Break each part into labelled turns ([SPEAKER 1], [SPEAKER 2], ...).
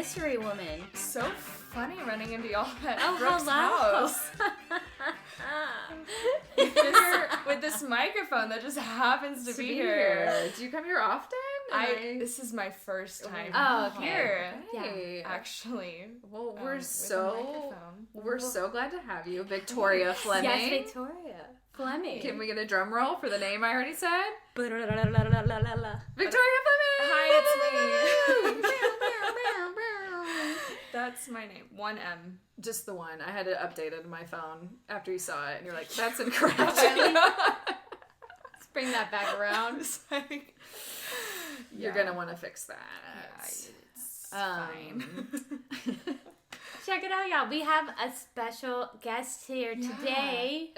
[SPEAKER 1] mystery woman.
[SPEAKER 2] So funny running into y'all at
[SPEAKER 1] Oh,
[SPEAKER 2] Brooke's
[SPEAKER 1] hello.
[SPEAKER 2] house. With this microphone that just happens to be here.
[SPEAKER 3] Do you come here often?
[SPEAKER 2] This is my first time
[SPEAKER 1] okay.
[SPEAKER 2] here.
[SPEAKER 3] Hey.
[SPEAKER 2] Actually.
[SPEAKER 3] Well,
[SPEAKER 2] with a microphone.
[SPEAKER 3] we're so glad to have you, Victoria Fleming.
[SPEAKER 1] Yes, Victoria Fleming.
[SPEAKER 3] Can we get a drum roll for the name I already said? Victoria Fleming!
[SPEAKER 2] Hi, it's me. That's my name. 1 M.
[SPEAKER 3] Just the one. I had it updated on my phone after you saw it, and you're like, that's incorrect.
[SPEAKER 1] Let's bring that back around.
[SPEAKER 3] You're going to want to fix that.
[SPEAKER 2] Yeah, it's fine.
[SPEAKER 1] Check it out, y'all. We have a special guest here today.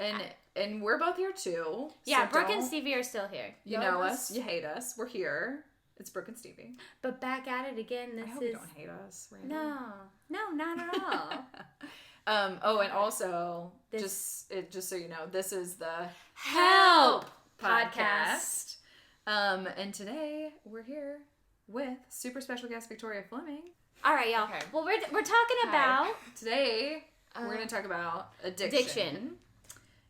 [SPEAKER 3] And we're both here, too.
[SPEAKER 1] Yeah,
[SPEAKER 3] so
[SPEAKER 1] Brooke and Stevie are still here.
[SPEAKER 3] You know us. You hate us. We're here. It's Brooke and Stevie.
[SPEAKER 1] But back at it again.
[SPEAKER 3] I hope you don't hate us, Randy.
[SPEAKER 1] No, not at all.
[SPEAKER 3] And also, just so you know, this is the
[SPEAKER 1] Help
[SPEAKER 3] podcast. And today we're here with super special guest Victoria Fleming.
[SPEAKER 1] All right, y'all.
[SPEAKER 2] Okay.
[SPEAKER 1] Well, we're talking about
[SPEAKER 3] Today we're going to talk about addiction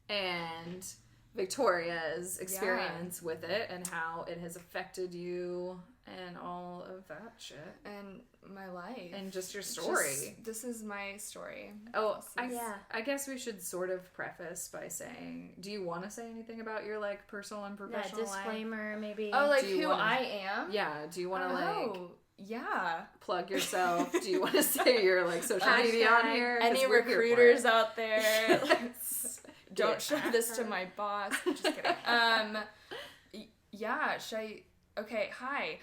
[SPEAKER 3] and Victoria's experience with it and how it has affected you and all of that shit.
[SPEAKER 2] And my life.
[SPEAKER 3] And just your story.
[SPEAKER 2] This is my story.
[SPEAKER 3] Oh, I guess we should sort of preface by saying, do you want to say anything about your, like, personal and professional life?
[SPEAKER 1] Disclaimer, maybe.
[SPEAKER 2] Oh, like who I am?
[SPEAKER 3] Yeah, do you want to,
[SPEAKER 2] yeah.
[SPEAKER 3] plug yourself? Do you want to say your, like, social media on here?
[SPEAKER 2] Any recruiters out there? Don't show this to my boss. I'm just kidding. Yeah, should I... Okay, hi.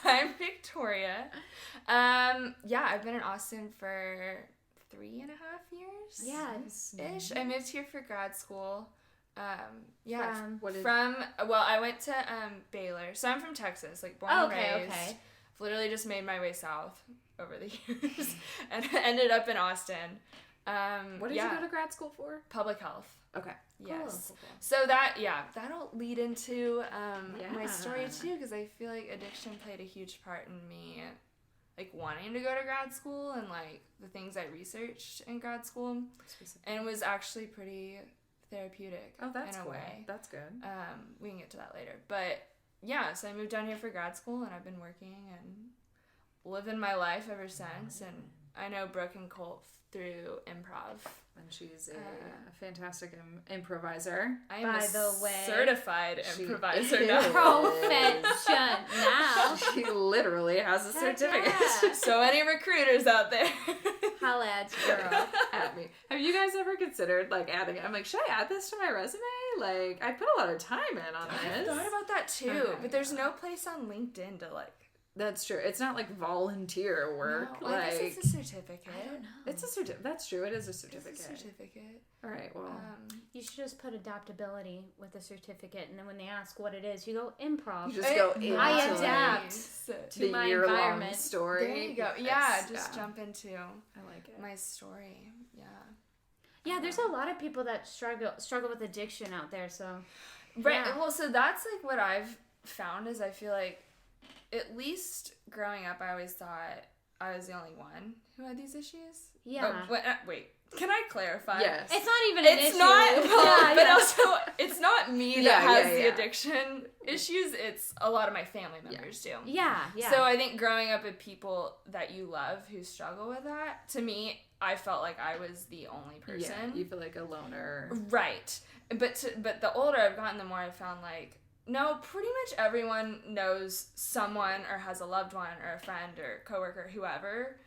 [SPEAKER 2] I'm Victoria. I've been in Austin for 3.5 years.
[SPEAKER 1] Yeah.
[SPEAKER 2] Ish. I moved here for grad school. I went to Baylor. So I'm from Texas, like born and raised.
[SPEAKER 1] Okay.
[SPEAKER 2] I've literally just made my way south over the years and ended up in Austin.
[SPEAKER 3] What did you go to grad school for?
[SPEAKER 2] Public health.
[SPEAKER 3] Okay.
[SPEAKER 2] Yes.
[SPEAKER 3] Cool.
[SPEAKER 2] So that'll lead into my story too, because I feel like addiction played a huge part in me, like wanting to go to grad school and like the things I researched in grad school, and was actually pretty therapeutic.
[SPEAKER 3] Oh, that's
[SPEAKER 2] in a
[SPEAKER 3] cool.
[SPEAKER 2] way.
[SPEAKER 3] That's good.
[SPEAKER 2] We can get to that later, but yeah. So I moved down here for grad school, and I've been working and living my life ever since. And I know Brooke and Colt through improv.
[SPEAKER 3] And she's a fantastic improviser.
[SPEAKER 2] I am
[SPEAKER 1] by the way,
[SPEAKER 2] certified improviser now.
[SPEAKER 1] Professional.
[SPEAKER 3] She literally has a certificate.
[SPEAKER 1] Yeah.
[SPEAKER 2] So any recruiters out there,
[SPEAKER 1] holla at you, girl.
[SPEAKER 3] At me. Have you guys ever considered like adding it? I'm like, should I add this to my resume? Like, I put a lot of time in on
[SPEAKER 2] I
[SPEAKER 3] this.
[SPEAKER 2] thought about that too,
[SPEAKER 3] Okay.
[SPEAKER 2] but there's no place on LinkedIn to like.
[SPEAKER 3] That's true. It's not like volunteer work.
[SPEAKER 2] No,
[SPEAKER 3] like,
[SPEAKER 2] I guess it's a certificate.
[SPEAKER 1] I don't know.
[SPEAKER 3] It's a certificate. That's true. It is a certificate.
[SPEAKER 2] It's a certificate.
[SPEAKER 3] All right. Well,
[SPEAKER 1] You should just put adaptability with the certificate, and then when they ask what it is, you go improv.
[SPEAKER 3] you just go into
[SPEAKER 1] I adapt
[SPEAKER 3] to
[SPEAKER 1] to my
[SPEAKER 3] year-long
[SPEAKER 1] environment.
[SPEAKER 3] story.
[SPEAKER 2] There you go. Just jump into
[SPEAKER 3] I like it.
[SPEAKER 2] my story. Yeah.
[SPEAKER 1] Yeah, there's a lot of people that struggle with addiction out there. So,
[SPEAKER 2] Right.
[SPEAKER 1] yeah.
[SPEAKER 2] Well, so that's like what I've found is I feel like, at least growing up, I always thought I was the only one who had these issues.
[SPEAKER 1] Yeah.
[SPEAKER 2] Oh, wait. Can I clarify?
[SPEAKER 3] Yes.
[SPEAKER 1] It's not even an
[SPEAKER 2] It's
[SPEAKER 1] issue.
[SPEAKER 2] not,
[SPEAKER 1] Yeah,
[SPEAKER 2] but
[SPEAKER 1] yeah.
[SPEAKER 2] also it's not me that
[SPEAKER 3] Yeah,
[SPEAKER 2] has
[SPEAKER 3] yeah,
[SPEAKER 2] the
[SPEAKER 3] yeah.
[SPEAKER 2] addiction issues. It's a lot of my family members do.
[SPEAKER 1] Yeah.
[SPEAKER 2] So I think growing up with people that you love who struggle with that, to me, I felt like I was the only person.
[SPEAKER 3] Yeah, you feel like a loner.
[SPEAKER 2] Right. But the older I've gotten, the more I've found like, no, pretty much everyone knows someone or has a loved one or a friend or coworker, whoever,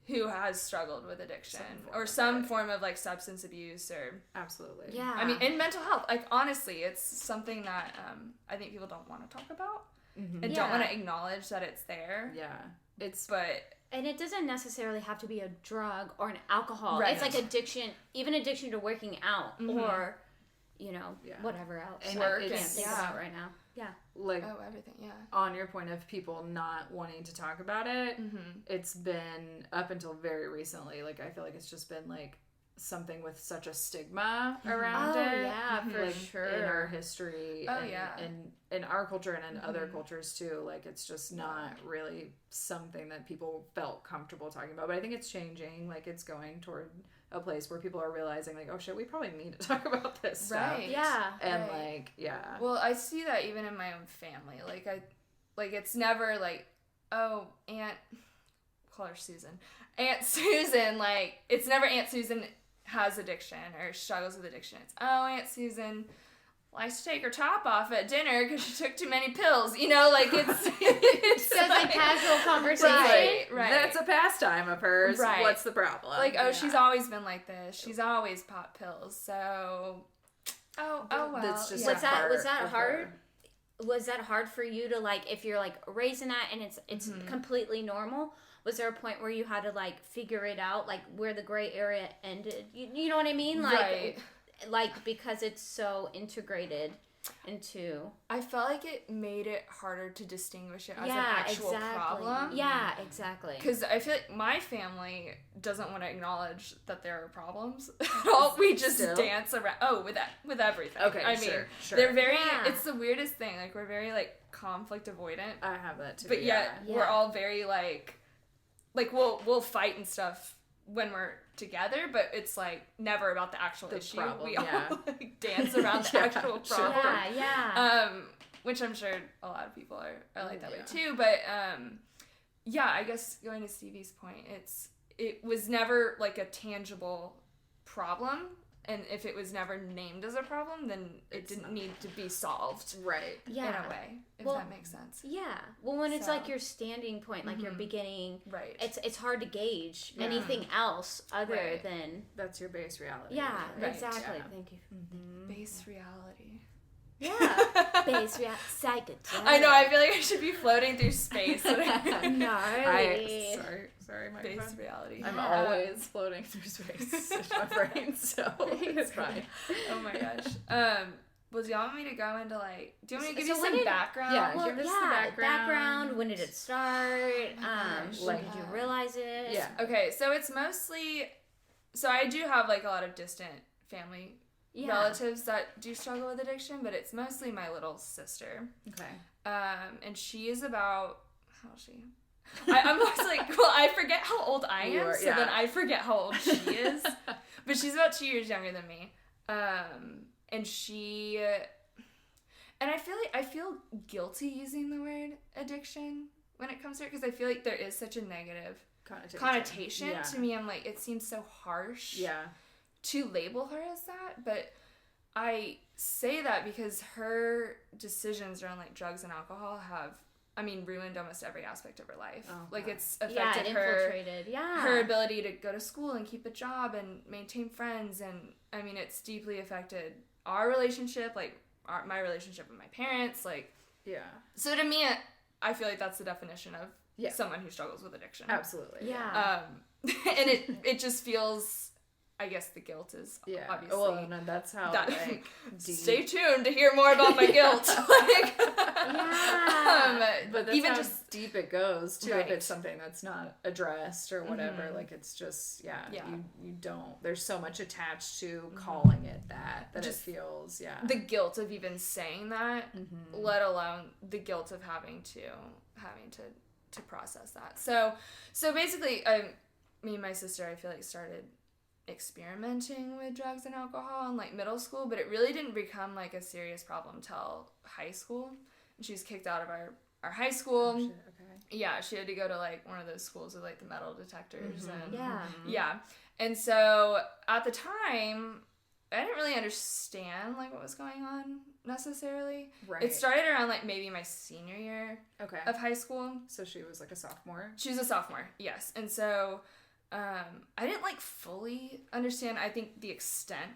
[SPEAKER 2] who has struggled with addiction or some form of like substance abuse or
[SPEAKER 3] Absolutely.
[SPEAKER 1] Yeah.
[SPEAKER 2] I mean, in mental health. Like honestly, it's something that I think people don't want to talk about and don't
[SPEAKER 1] Yeah.
[SPEAKER 2] want to acknowledge that it's there.
[SPEAKER 3] Yeah.
[SPEAKER 1] And it doesn't necessarily have to be a drug or an alcohol.
[SPEAKER 2] Right.
[SPEAKER 1] It's like addiction, even addiction to working out or, whatever else.
[SPEAKER 3] And
[SPEAKER 1] I can't
[SPEAKER 3] it's-
[SPEAKER 1] think about right now. Yeah.
[SPEAKER 3] like
[SPEAKER 2] everything, yeah.
[SPEAKER 3] on your point of people not wanting to talk about it, it's been up until very recently. Like I feel like it's just been like something with such a stigma around it.
[SPEAKER 1] Yeah, for
[SPEAKER 3] like,
[SPEAKER 1] sure.
[SPEAKER 3] In our history.
[SPEAKER 2] And
[SPEAKER 3] in our culture and in other cultures too. Like, it's just not really something that people felt comfortable talking about. But I think it's changing. Like, it's going toward a place where people are realizing, like, oh shit, we probably need to talk about this stuff.
[SPEAKER 1] Yeah.
[SPEAKER 3] And like, yeah.
[SPEAKER 2] Well, I see that even in my own family. Like it's never like, oh, call her Susan. Aunt Susan, like, it's never Aunt Susan has addiction or struggles with addiction. It's, oh, Aunt Susan likes to take her top off at dinner because she took too many pills. You know, like, it's
[SPEAKER 1] just like casual conversation.
[SPEAKER 2] Right.
[SPEAKER 3] That's a pastime of hers.
[SPEAKER 2] Right.
[SPEAKER 3] What's the problem?
[SPEAKER 2] Like, oh, she's always been like this. She's always popped pills. So, oh well.
[SPEAKER 3] That's just
[SPEAKER 1] was that hard?
[SPEAKER 3] Her.
[SPEAKER 1] Was that hard for you to, like, if you're like raising that and it's completely normal? Was there a point where you had to, like, figure it out, like, where the gray area ended? You know what I mean? Like,
[SPEAKER 2] right.
[SPEAKER 1] Like, because it's so integrated into...
[SPEAKER 2] I felt like it made it harder to distinguish it as an actual problem.
[SPEAKER 1] Yeah, exactly.
[SPEAKER 2] Because I feel like my family doesn't want to acknowledge that there are problems at all. We just dance around. Oh, with everything.
[SPEAKER 3] Okay,
[SPEAKER 2] I mean,
[SPEAKER 3] sure.
[SPEAKER 2] they're very... Yeah. It's the weirdest thing. Like, we're very, like, conflict avoidant.
[SPEAKER 3] I have that, too.
[SPEAKER 2] But yet, we're all very, like, we'll fight and stuff when we're together, but it's like never about the actual issue.
[SPEAKER 3] Problem,
[SPEAKER 2] we all like dance around the actual problem.
[SPEAKER 1] Yeah.
[SPEAKER 2] Which I'm sure a lot of people are like that way too. But I guess going to Stevie's point, it was never like a tangible problem. And if it was never named as a problem, then it didn't need to be solved.
[SPEAKER 3] Right.
[SPEAKER 2] Yeah. In a way, if that makes sense.
[SPEAKER 1] Yeah. Well, when it's like your standing point, like your beginning,
[SPEAKER 2] right.
[SPEAKER 1] It's hard to gauge anything else other than...
[SPEAKER 3] That's your base reality.
[SPEAKER 1] Yeah,
[SPEAKER 2] right.
[SPEAKER 1] exactly.
[SPEAKER 3] Yeah.
[SPEAKER 1] Thank you.
[SPEAKER 2] Base reality.
[SPEAKER 1] Yeah. Base reality. Psychedelic.
[SPEAKER 2] I know, I feel like I should be floating through space.
[SPEAKER 1] No.
[SPEAKER 3] Sorry, my
[SPEAKER 2] base reality.
[SPEAKER 3] I'm always floating through space in my brain, so it's fine.
[SPEAKER 2] Oh my gosh. Well, do y'all want me to go into, like, do you want me to give you some background?
[SPEAKER 3] Yeah,
[SPEAKER 1] well,
[SPEAKER 3] give us the background.
[SPEAKER 1] When did it start? When did you realize it?
[SPEAKER 2] Yeah. Okay, so it's mostly, so I do have, like, a lot of distant family relatives that do struggle with addiction, but it's mostly my little sister.
[SPEAKER 3] Okay.
[SPEAKER 2] And she is about, how old is she? I'm always like, well, I forget how old I am, then I forget how old she is. But she's about 2 years younger than me. And she, and I feel guilty using the word addiction when it comes to her, because I feel like there is such a negative connotation. To me. I'm like, it seems so harsh to label her as that, but I say that because her decisions around, like, drugs and alcohol have, I mean, ruined almost every aspect of her life. Oh, like, it's affected her ability to go to school and keep a job and maintain friends. And, I mean, it's deeply affected our relationship, like, my relationship with my parents. Like, so to me, I feel like that's the definition of someone who struggles with addiction.
[SPEAKER 3] Absolutely.
[SPEAKER 1] Yeah.
[SPEAKER 2] And it just feels... I guess the guilt is obviously...
[SPEAKER 3] Well, no, that's how, like...
[SPEAKER 2] Stay tuned to hear more about my guilt.
[SPEAKER 3] But that's
[SPEAKER 2] even
[SPEAKER 3] how
[SPEAKER 2] just
[SPEAKER 3] deep it goes, too,
[SPEAKER 2] right.
[SPEAKER 3] if it's something that's not addressed or whatever. Like, it's just, you don't... There's so much attached to calling it that just it feels,
[SPEAKER 2] the guilt of even saying that, let alone the guilt of having to process that. So basically, me and my sister, I feel like, started experimenting with drugs and alcohol in, like, middle school, but it really didn't become, like, a serious problem till high school. And she was kicked out of our high school.
[SPEAKER 3] Oh, shit. Okay.
[SPEAKER 2] Yeah, she had to go to, like, one of those schools with, like, the metal detectors. And
[SPEAKER 1] Yeah.
[SPEAKER 2] And so at the time, I didn't really understand, like, what was going on necessarily.
[SPEAKER 3] Right.
[SPEAKER 2] It started around, like, maybe my senior year of high school.
[SPEAKER 3] So she was, like, a sophomore?
[SPEAKER 2] She was a sophomore, yes. And so I didn't, like, fully understand, I think, the extent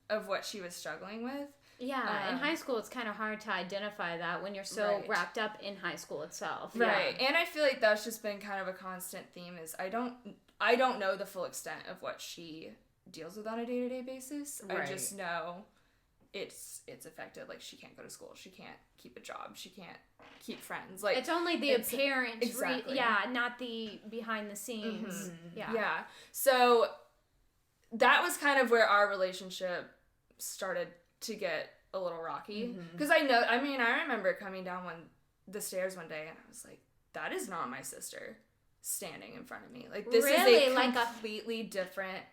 [SPEAKER 2] of what she was struggling with.
[SPEAKER 1] Yeah, in high school, it's kind of hard to identify that when you're so wrapped up in high school itself.
[SPEAKER 2] Right, and I feel like that's just been kind of a constant theme, is I don't know the full extent of what she deals with on a day-to-day basis. I just know it's affected. Like, she can't go to school, she can't keep a job, she can't keep friends. Like,
[SPEAKER 1] it's only the apparent,
[SPEAKER 2] exactly.
[SPEAKER 1] not the behind the scenes.
[SPEAKER 2] Yeah. So that was kind of where our relationship started to get a little rocky. Because I remember coming down the stairs one day and I was like, that is not my sister standing in front of me. Like, this
[SPEAKER 1] really?
[SPEAKER 2] is a
[SPEAKER 1] like
[SPEAKER 2] completely different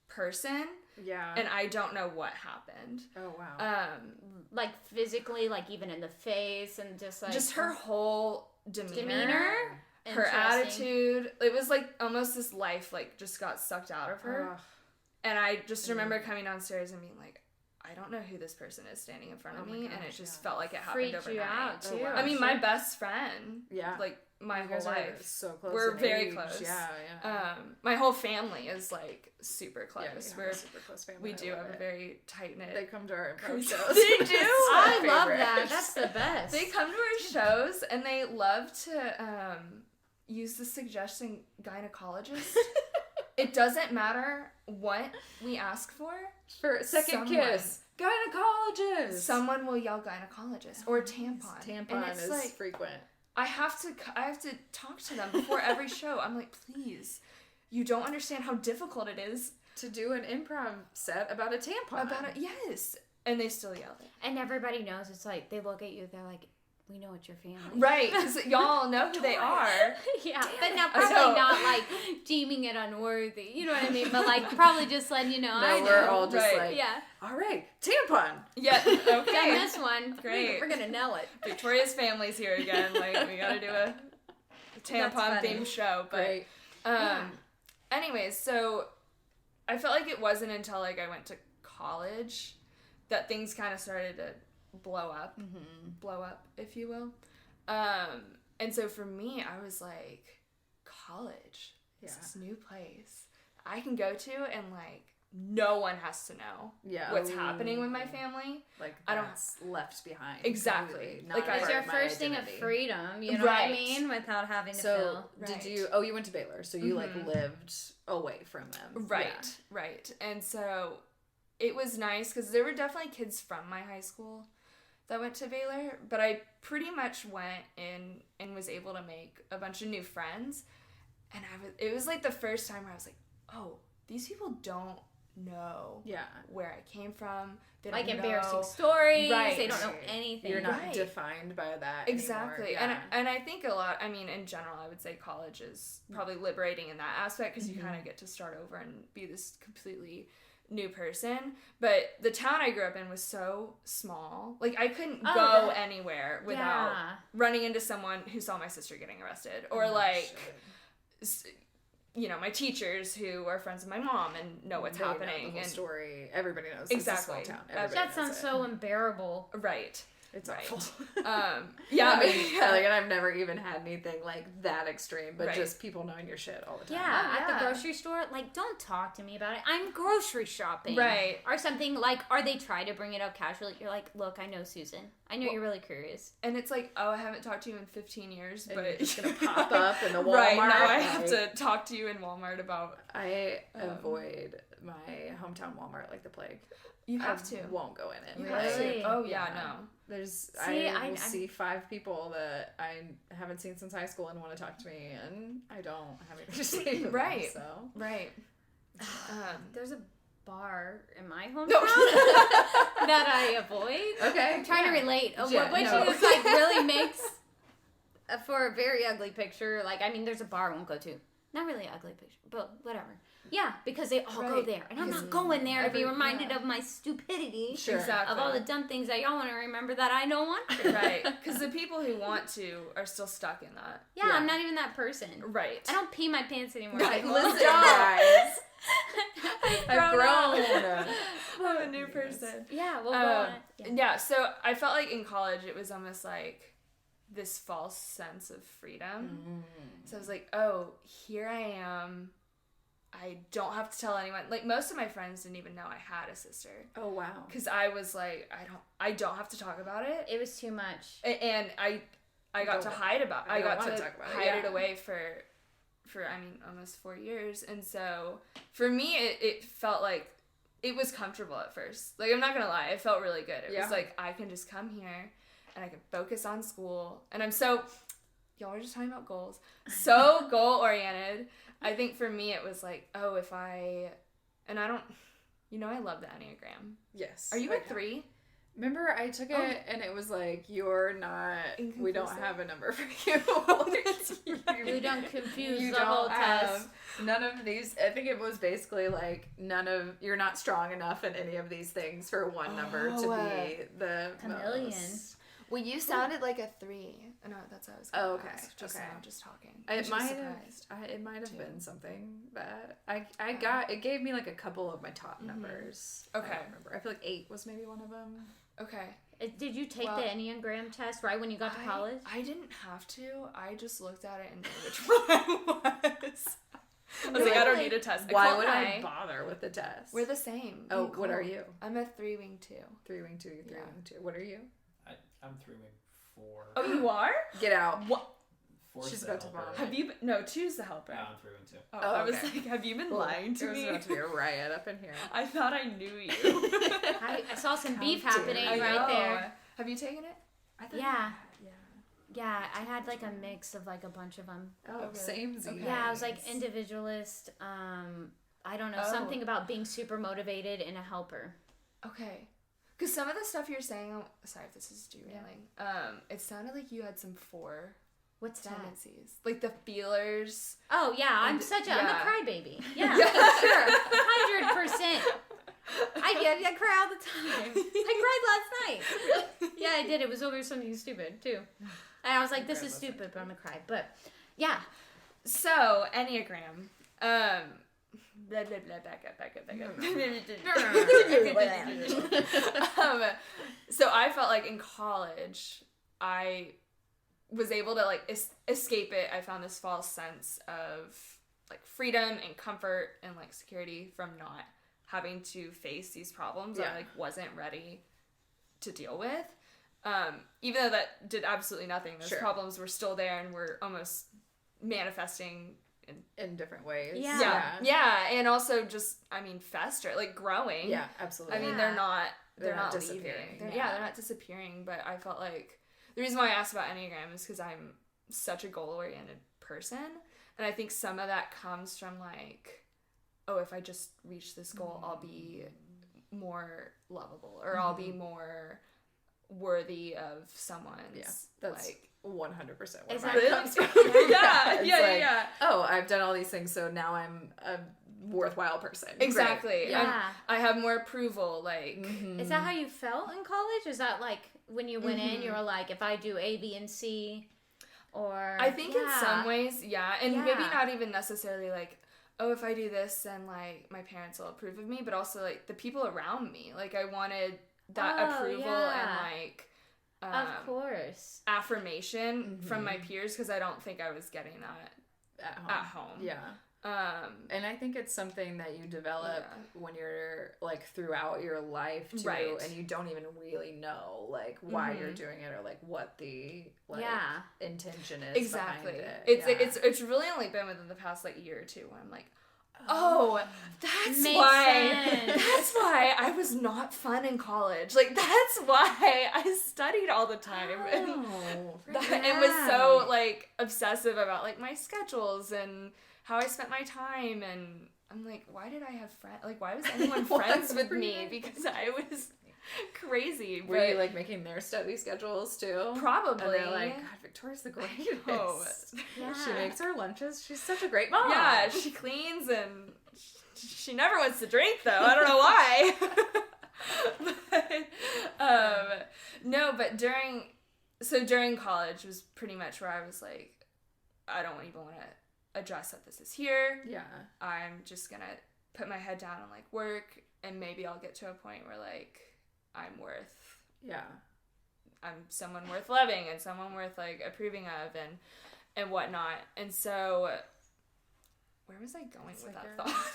[SPEAKER 2] person.
[SPEAKER 3] Yeah.
[SPEAKER 2] And I don't know what happened.
[SPEAKER 3] Oh, wow.
[SPEAKER 1] Like, physically, like, even in the face and just, like...
[SPEAKER 2] Just her whole demeanor? Her attitude. It was, like, almost this life, like, just got sucked out of her.
[SPEAKER 3] Ugh.
[SPEAKER 2] And I just remember coming downstairs and being like, I don't know who this person is standing in front of me. And it just felt like it happened
[SPEAKER 1] Freaked
[SPEAKER 2] overnight.
[SPEAKER 1] you out, too.
[SPEAKER 3] Oh, wow.
[SPEAKER 2] I mean, my best friend.
[SPEAKER 3] Yeah.
[SPEAKER 2] Like, my
[SPEAKER 3] You
[SPEAKER 2] whole
[SPEAKER 3] guys are
[SPEAKER 2] life.
[SPEAKER 3] so close.
[SPEAKER 2] We're
[SPEAKER 3] in
[SPEAKER 2] very
[SPEAKER 3] age.
[SPEAKER 2] close.
[SPEAKER 3] Yeah.
[SPEAKER 2] My whole family is, like, super close.
[SPEAKER 3] Yeah,
[SPEAKER 2] We're
[SPEAKER 3] a super close family.
[SPEAKER 2] We
[SPEAKER 3] I
[SPEAKER 2] do
[SPEAKER 3] love
[SPEAKER 2] have a
[SPEAKER 3] it.
[SPEAKER 2] very tight-knit...
[SPEAKER 3] They come to our improv
[SPEAKER 2] They
[SPEAKER 3] shows.
[SPEAKER 2] do?
[SPEAKER 1] I
[SPEAKER 3] My
[SPEAKER 1] love
[SPEAKER 3] favorite.
[SPEAKER 1] that. That's the best.
[SPEAKER 2] They come to our shows, and they love to use the suggestion gynecologist. It doesn't matter what we ask for.
[SPEAKER 3] For a second kiss. Gynecologist.
[SPEAKER 2] Someone will yell gynecologist or tampon.
[SPEAKER 3] Tampon
[SPEAKER 2] and it's
[SPEAKER 3] is
[SPEAKER 2] like,
[SPEAKER 3] frequent.
[SPEAKER 2] I have to talk to them before every show. I'm like, please, you don't understand how difficult it is
[SPEAKER 3] To do an improv set about a tampon.
[SPEAKER 2] Yes. And they still yell it.
[SPEAKER 1] And everybody knows. It's like, they look at you, they're like, we know it's your family.
[SPEAKER 2] Right, because y'all know who they are.
[SPEAKER 1] Yeah, but now probably not, like, deeming it unworthy. You know what I mean? But, like, probably just letting you know.
[SPEAKER 3] No,
[SPEAKER 1] I know.
[SPEAKER 3] we're all just
[SPEAKER 2] Right.
[SPEAKER 3] like,
[SPEAKER 1] Yeah.
[SPEAKER 3] all right, tampon.
[SPEAKER 2] Yeah, okay.
[SPEAKER 1] Done this one.
[SPEAKER 2] Great.
[SPEAKER 1] We're gonna nail it.
[SPEAKER 2] Victoria's family's here again. Like, we gotta do a tampon-themed show. But,
[SPEAKER 3] Great.
[SPEAKER 2] anyways, so I felt like it wasn't until, like, I went to college that things kind of started to blow up, if you will. And so for me, I was like, college is this new place I can go to, and, like, no one has to know what's happening with my family.
[SPEAKER 3] Like,
[SPEAKER 2] I don't
[SPEAKER 3] left behind.
[SPEAKER 2] Exactly.
[SPEAKER 3] Not
[SPEAKER 2] Like,
[SPEAKER 1] It's your first thing of freedom, you know what I mean? Without having to feel.
[SPEAKER 3] Did you, you went to Baylor, so you, like, lived away from them.
[SPEAKER 2] Right. And so it was nice, because there were definitely kids from my high school that went to Baylor, but I pretty much went in and was able to make a bunch of new friends. And it was like the first time where I was like, oh, these people don't know where I came from. They don't know.
[SPEAKER 1] Embarrassing stories.
[SPEAKER 2] Right.
[SPEAKER 1] They don't know anything.
[SPEAKER 3] You're not defined by that
[SPEAKER 2] Exactly.
[SPEAKER 3] anymore.
[SPEAKER 2] And I think a lot, I mean, in general, I would say college is probably liberating in that aspect, because you kind of get to start over and be this completely new person. But the town I grew up in was so small. Like, I couldn't go anywhere without running into someone who saw my sister getting arrested. Or, you know, my teachers who are friends with my mom and know what's happening.
[SPEAKER 3] Know the whole
[SPEAKER 2] and
[SPEAKER 3] story. Everybody knows.
[SPEAKER 2] Exactly.
[SPEAKER 3] It's a small town.
[SPEAKER 1] That sounds so unbearable.
[SPEAKER 2] Right.
[SPEAKER 3] It's awful.
[SPEAKER 2] I
[SPEAKER 3] mean, like, and I've never even had anything like that extreme, but just people knowing your shit all the time.
[SPEAKER 1] Yeah, at the grocery store, like, don't talk to me about it. I'm grocery shopping.
[SPEAKER 2] Right.
[SPEAKER 1] Or something, like, or they try to bring it up casually. You're like, look, I know Susan. I know you're really curious.
[SPEAKER 2] And it's like, oh, I haven't talked to you in 15 years,
[SPEAKER 3] and
[SPEAKER 2] but
[SPEAKER 3] you're just going to pop up in the Walmart.
[SPEAKER 2] Right, now I have to talk to you in Walmart about...
[SPEAKER 3] I avoid my hometown Walmart like the plague.
[SPEAKER 2] You have to.
[SPEAKER 3] Won't go in it.
[SPEAKER 2] You have to. Oh, yeah, no.
[SPEAKER 3] I will see 5 people that I haven't seen since high school and want to talk to me, and I don't have anything to say to them, so.
[SPEAKER 2] Right.
[SPEAKER 1] There's a bar in my hometown that I avoid.
[SPEAKER 3] Okay.
[SPEAKER 1] I'm trying to relate. Which is, like, really makes for a very ugly picture. Like, I mean, there's a bar I won't go to. Not really ugly picture, but whatever. Yeah, because they all go there. And I'm not going there to be reminded of my stupidity.
[SPEAKER 2] Sure. Exactly.
[SPEAKER 1] Of all the dumb things that y'all want to remember that I don't want to.
[SPEAKER 2] Right. Because the people who want to are still stuck in that.
[SPEAKER 1] Yeah, I'm not even that person.
[SPEAKER 2] Right.
[SPEAKER 1] I don't pee my pants anymore.
[SPEAKER 3] Right. Listen, guys.
[SPEAKER 2] I've grown.
[SPEAKER 3] I'm
[SPEAKER 2] a new person.
[SPEAKER 1] Yeah, we'll go on.
[SPEAKER 2] Yeah, so I felt like in college it was almost like this false sense of freedom. So I was like, oh, here I am. I don't have to tell anyone. Like, most of my friends didn't even know I had a sister.
[SPEAKER 3] Oh, wow.
[SPEAKER 2] Because I was like, I don't have to talk about it.
[SPEAKER 1] It was too much.
[SPEAKER 2] And I got to hide about it. I got to hide it away for I mean, almost 4 years. And so for me, it felt like it was comfortable at first. Like, I'm not going to lie. It felt really good. It was like, I can just come here and I can focus on school. And I'm so, y'all were just talking about goals. So goal oriented. I think for me it was like, oh, if I And I don't, I love the Enneagram.
[SPEAKER 3] Yes.
[SPEAKER 2] Are you a 3?
[SPEAKER 3] Remember, I took it and it was like, you're not, we don't have a number for you.
[SPEAKER 1] You don't confuse the whole test.
[SPEAKER 3] None of these, I think it was basically like, you're not strong enough in any of these things for one number to be the
[SPEAKER 1] chameleon.
[SPEAKER 3] most.
[SPEAKER 2] Well, you sounded like a 3. No, that's what I was going to ask. Just now, just talking.
[SPEAKER 3] It might have been something that I got. It gave me like a couple of my top numbers.
[SPEAKER 2] Okay.
[SPEAKER 3] I don't remember. I feel like 8 was maybe one of them.
[SPEAKER 2] Okay.
[SPEAKER 1] Did you take the Enneagram test right when you got to college?
[SPEAKER 2] I didn't have to. I just looked at it and knew which one I was. I was like, I don't need a test.
[SPEAKER 3] Why would I bother with the test?
[SPEAKER 2] We're the same.
[SPEAKER 3] Oh, what are you?
[SPEAKER 2] I'm a 3 wing 2.
[SPEAKER 3] 3 wing 2, 3 wing 2. What are you?
[SPEAKER 4] I'm 3 wing 4.
[SPEAKER 2] Oh, you are?
[SPEAKER 3] Get out.
[SPEAKER 2] What?
[SPEAKER 3] She's about to vomit.
[SPEAKER 2] Have you been... No, 2's the helper.
[SPEAKER 4] Yeah, I'm 3 wing 2.
[SPEAKER 2] Oh, I was like, have you been lying to me?
[SPEAKER 3] It was about to be a riot up in here.
[SPEAKER 2] I thought I knew you.
[SPEAKER 1] I saw some beef happening right there.
[SPEAKER 2] Have you taken it?
[SPEAKER 1] Yeah. Yeah, I had like a mix of like a bunch of them.
[SPEAKER 3] Oh, same Z.
[SPEAKER 1] Okay. Yeah, I was like individualist. I don't know, something about being super motivated and a helper.
[SPEAKER 2] Okay. Because some of the stuff you're saying, sorry if this is derailing, it sounded like you had some 4 tendencies. Like the feelers.
[SPEAKER 1] Oh, yeah, I'm a crybaby. Yeah, sure. 100%. I cry all the time. I cried last night. Yeah, I did. It was over something stupid, too. And I was like, this is stupid, but I'm going to cry. But, yeah.
[SPEAKER 2] So, Enneagram. Blah, blah, blah, back up. So I felt like in college, I was able to like escape it. I found this false sense of like freedom and comfort and like security from not having to face these problems I like wasn't ready to deal with. Even though that did absolutely nothing, those problems were still there and were almost manifesting
[SPEAKER 3] in different ways.
[SPEAKER 2] Yeah, and also just fester, like growing.
[SPEAKER 3] Yeah, absolutely.
[SPEAKER 2] They're not
[SPEAKER 3] disappearing.
[SPEAKER 2] They're not disappearing, but I felt like the reason why I asked about Enneagram is because I'm such a goal-oriented person, and I think some of that comes from like, oh, if I just reach this goal, I'll be more lovable, or I'll be more worthy of someone's.
[SPEAKER 3] Yeah, that's like 100% where
[SPEAKER 1] that
[SPEAKER 3] mine comes from.
[SPEAKER 2] Yeah.
[SPEAKER 3] Oh, I've done all these things, so now I'm a worthwhile person.
[SPEAKER 2] Exactly.
[SPEAKER 3] Great. Yeah.
[SPEAKER 2] I have more approval. Like,
[SPEAKER 1] Is that how you felt in college? Is that like when you went in, you were like, if I do A, B, and C, or
[SPEAKER 2] I think in some ways, and maybe not even necessarily like, oh, if I do this, then like my parents will approve of me, but also like the people around me. Like I wanted that approval and like.
[SPEAKER 1] Of course.
[SPEAKER 2] Affirmation from my peers, because I don't think I was getting that at home.
[SPEAKER 3] Yeah. And I think it's something that you develop when you're like throughout your life too, and you don't even really know like why you're doing it or like what the intention is.
[SPEAKER 2] Exactly.
[SPEAKER 3] Behind it.
[SPEAKER 2] It's really only been within the past like year or two when I'm like, that's why I was not fun in college. Like that's why I studied all the time. And was so like obsessive about like my schedules and how I spent my time, and I'm like, why did I have friends? Like why was anyone friends with me? Because I was crazy.
[SPEAKER 3] Were you like making their study schedules too?
[SPEAKER 2] Probably.
[SPEAKER 3] And they're like, God, Victoria's the greatest. She makes her lunches. She's such a great mom.
[SPEAKER 2] Yeah, she cleans and she never wants to drink though. I don't know why. But during college was pretty much where I was like, I don't even want to address that this is here. Yeah. I'm just gonna put my head down and like work, and maybe I'll get to a point where like I'm someone worth loving and someone worth like approving of and whatnot. And so where was I going with that thought?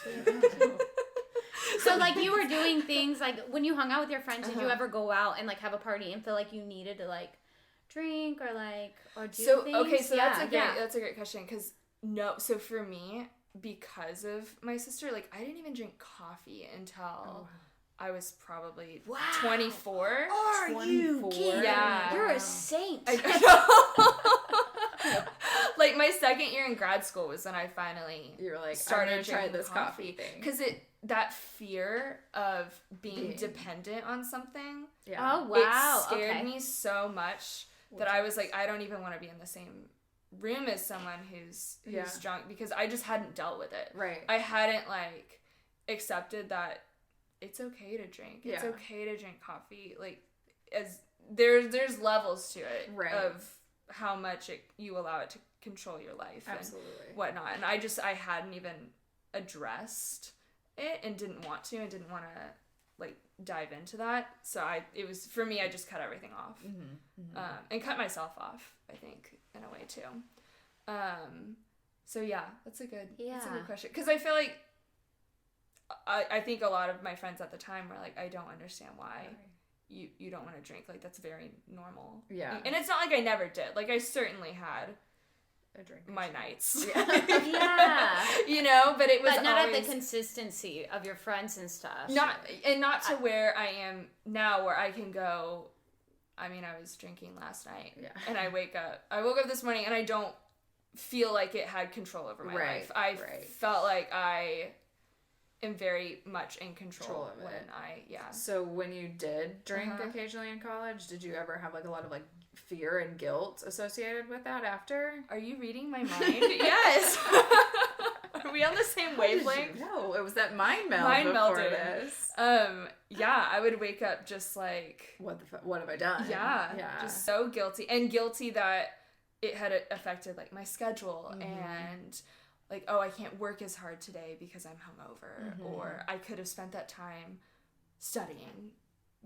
[SPEAKER 1] So like you were doing things like when you hung out with your friends, did you ever go out and like have a party and feel like you needed to like drink or do things?
[SPEAKER 2] Okay, so that's a great question, because so for me, because of my sister, like I didn't even drink coffee until I was probably 24.
[SPEAKER 1] Are 24? You kidding?
[SPEAKER 2] Yeah.
[SPEAKER 1] You're a saint.
[SPEAKER 2] Like my second year in grad school was when I finally
[SPEAKER 3] You're like,
[SPEAKER 2] started
[SPEAKER 3] I'm gonna try
[SPEAKER 2] drinking
[SPEAKER 3] this coffee thing.
[SPEAKER 2] Because that fear of being dependent on something,
[SPEAKER 1] oh wow,
[SPEAKER 2] it scared me so much that I was like, I don't even want to be in the same room as someone who's drunk, because I just hadn't dealt with it.
[SPEAKER 3] Right.
[SPEAKER 2] I hadn't like accepted that it's okay to drink. It's okay to drink coffee. Like, as there's levels to it of how much you allow it to control your life and whatnot. And I hadn't even addressed it and didn't want to like dive into that. So it was for me, I just cut everything off. And cut myself off, I think, in a way too. So yeah, that's a good question. Because I feel like I think a lot of my friends at the time were like, I don't understand why you don't want to drink. Like, that's very normal. Yeah. And it's not like I never did. Like, I certainly had a drink my nights.
[SPEAKER 1] Yeah.
[SPEAKER 2] You know, but it was
[SPEAKER 1] but not
[SPEAKER 2] always,
[SPEAKER 1] at the consistency of your friends and stuff.
[SPEAKER 2] Not to where I am now, where I can go. I mean, I was drinking last night, and I woke up this morning, and I don't feel like it had control over my life. I felt like I am very much in control of when
[SPEAKER 3] So when you did drink occasionally in college, did you ever have like a lot of like fear and guilt associated with that after?
[SPEAKER 2] Are you reading my mind? Yes. Are we on the same wavelength?
[SPEAKER 3] No, it was that mind meld before this.
[SPEAKER 2] Yeah, I would wake up just like,
[SPEAKER 3] what have I done?
[SPEAKER 2] Yeah, just so guilty that it had affected like my schedule and like, oh, I can't work as hard today because I'm hungover, or I could have spent that time studying,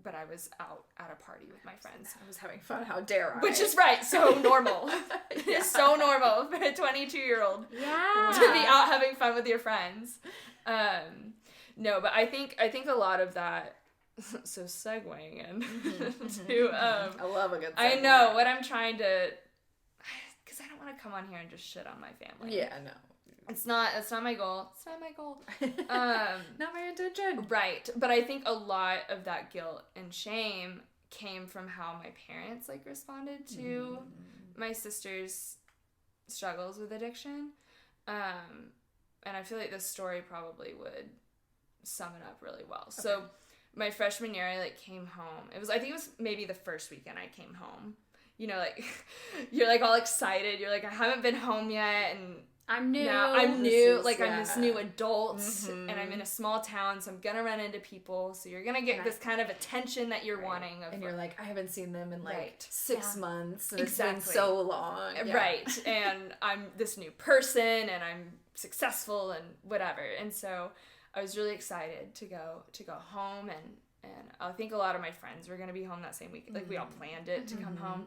[SPEAKER 2] but I was out at a party with my friends.
[SPEAKER 3] I was having fun. How dare I?
[SPEAKER 2] Which is so normal. It's so normal for a 22-year-old to be out having fun with your friends. No, but I think a lot of that. So segueing in to
[SPEAKER 3] I love a good segue.
[SPEAKER 2] I know what I'm trying to, because I don't want to come on here and just shit on my family.
[SPEAKER 3] Yeah, no.
[SPEAKER 2] It's not my goal. It's not my goal.
[SPEAKER 3] Not my intention.
[SPEAKER 2] Right. But I think a lot of that guilt and shame came from how my parents like responded to my sister's struggles with addiction. And I feel like this story probably would sum it up really well. Okay. So my freshman year, I like came home. I think it was maybe the first weekend I came home. You know, like you're like all excited. You're like, I haven't been home yet, and I'm new. I'm this new adult, and I'm in a small town, so I'm gonna run into people. So you're gonna get this kind of attention that you're wanting.
[SPEAKER 3] And you're like, I haven't seen them in like 6 months. And it's been so long.
[SPEAKER 2] Yeah. Right. And I'm this new person, and I'm successful, and whatever. And so I was really excited to go home, and I think a lot of my friends were going to be home that same week. Like, we all planned it to come home.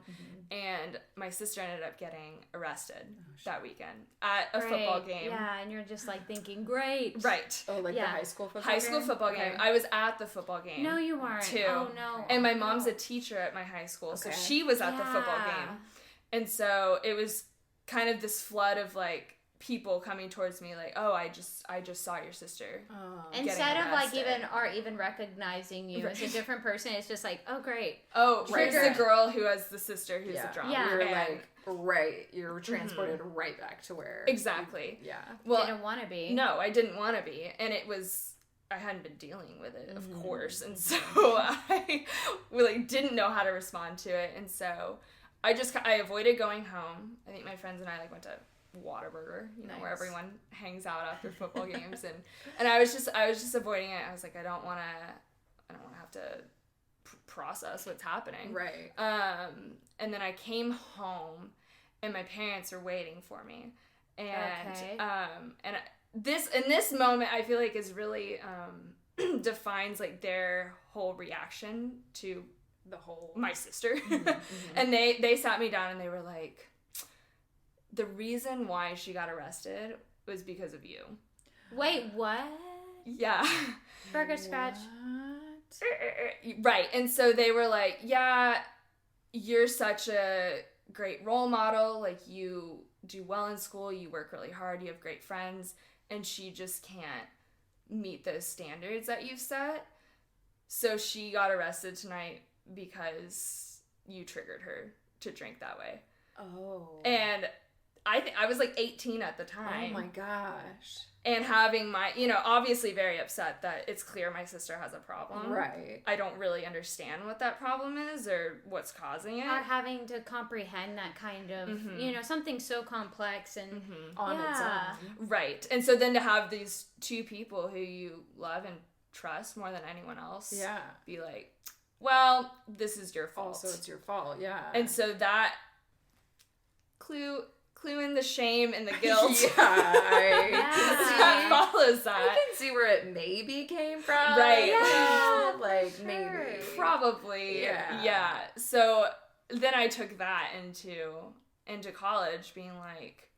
[SPEAKER 2] And my sister ended up getting arrested that weekend at a football game.
[SPEAKER 1] Yeah, and you're just, like, thinking, great.
[SPEAKER 2] Right.
[SPEAKER 3] Oh, like the high school football game?
[SPEAKER 2] High school football game. I was at the football game.
[SPEAKER 1] No, you weren't.
[SPEAKER 2] Too.
[SPEAKER 1] Oh, no.
[SPEAKER 2] And my mom's a teacher at my high school, so she was at the football game. And so it was kind of this flood of, like, people coming towards me like, oh, I just saw your sister.
[SPEAKER 1] Instead of like even recognizing you as a different person, it's just like, oh great.
[SPEAKER 2] Oh, here's the girl who has the sister who's a drunk.
[SPEAKER 1] Yeah.
[SPEAKER 3] You're transported right back to where
[SPEAKER 2] exactly.
[SPEAKER 3] Yeah.
[SPEAKER 1] Well, didn't want to be.
[SPEAKER 2] No, I didn't want to be, and I hadn't been dealing with it, of course, and so I really didn't know how to respond to it, and so I avoided going home. I think my friends and I like went to Whataburger, where everyone hangs out after football games, and I was just avoiding it. I was like, I don't want to have to process what's happening.
[SPEAKER 3] Right.
[SPEAKER 2] And then I came home, and my parents were waiting for me, and this moment I feel like is really defines like their whole reaction to my sister, and they sat me down and they were like, the reason why she got arrested was because of you.
[SPEAKER 1] Wait, what?
[SPEAKER 2] Yeah.
[SPEAKER 1] Burger scratch.
[SPEAKER 2] Right. And so they were like, yeah, you're such a great role model. Like, you do well in school. You work really hard. You have great friends. And she just can't meet those standards that you've set. So she got arrested tonight because you triggered her to drink that way.
[SPEAKER 3] Oh.
[SPEAKER 2] And I was like 18 at the time.
[SPEAKER 3] Oh my gosh.
[SPEAKER 2] And having my, obviously very upset that it's clear my sister has a problem.
[SPEAKER 3] Right.
[SPEAKER 2] I don't really understand what that problem is or what's causing it.
[SPEAKER 1] Or having to comprehend that kind of, something so complex and
[SPEAKER 3] on its own.
[SPEAKER 2] Right. And so then to have these two people who you love and trust more than anyone else be like, well, this is your fault.
[SPEAKER 3] Also, it's your fault, yeah.
[SPEAKER 2] And so that clue in the shame and the guilt.
[SPEAKER 3] That
[SPEAKER 2] follows that.
[SPEAKER 3] I can see where it maybe came from.
[SPEAKER 2] Right.
[SPEAKER 1] Yeah,
[SPEAKER 3] like
[SPEAKER 1] sure.
[SPEAKER 3] maybe.
[SPEAKER 2] Probably. Yeah. So then I took that into college being like,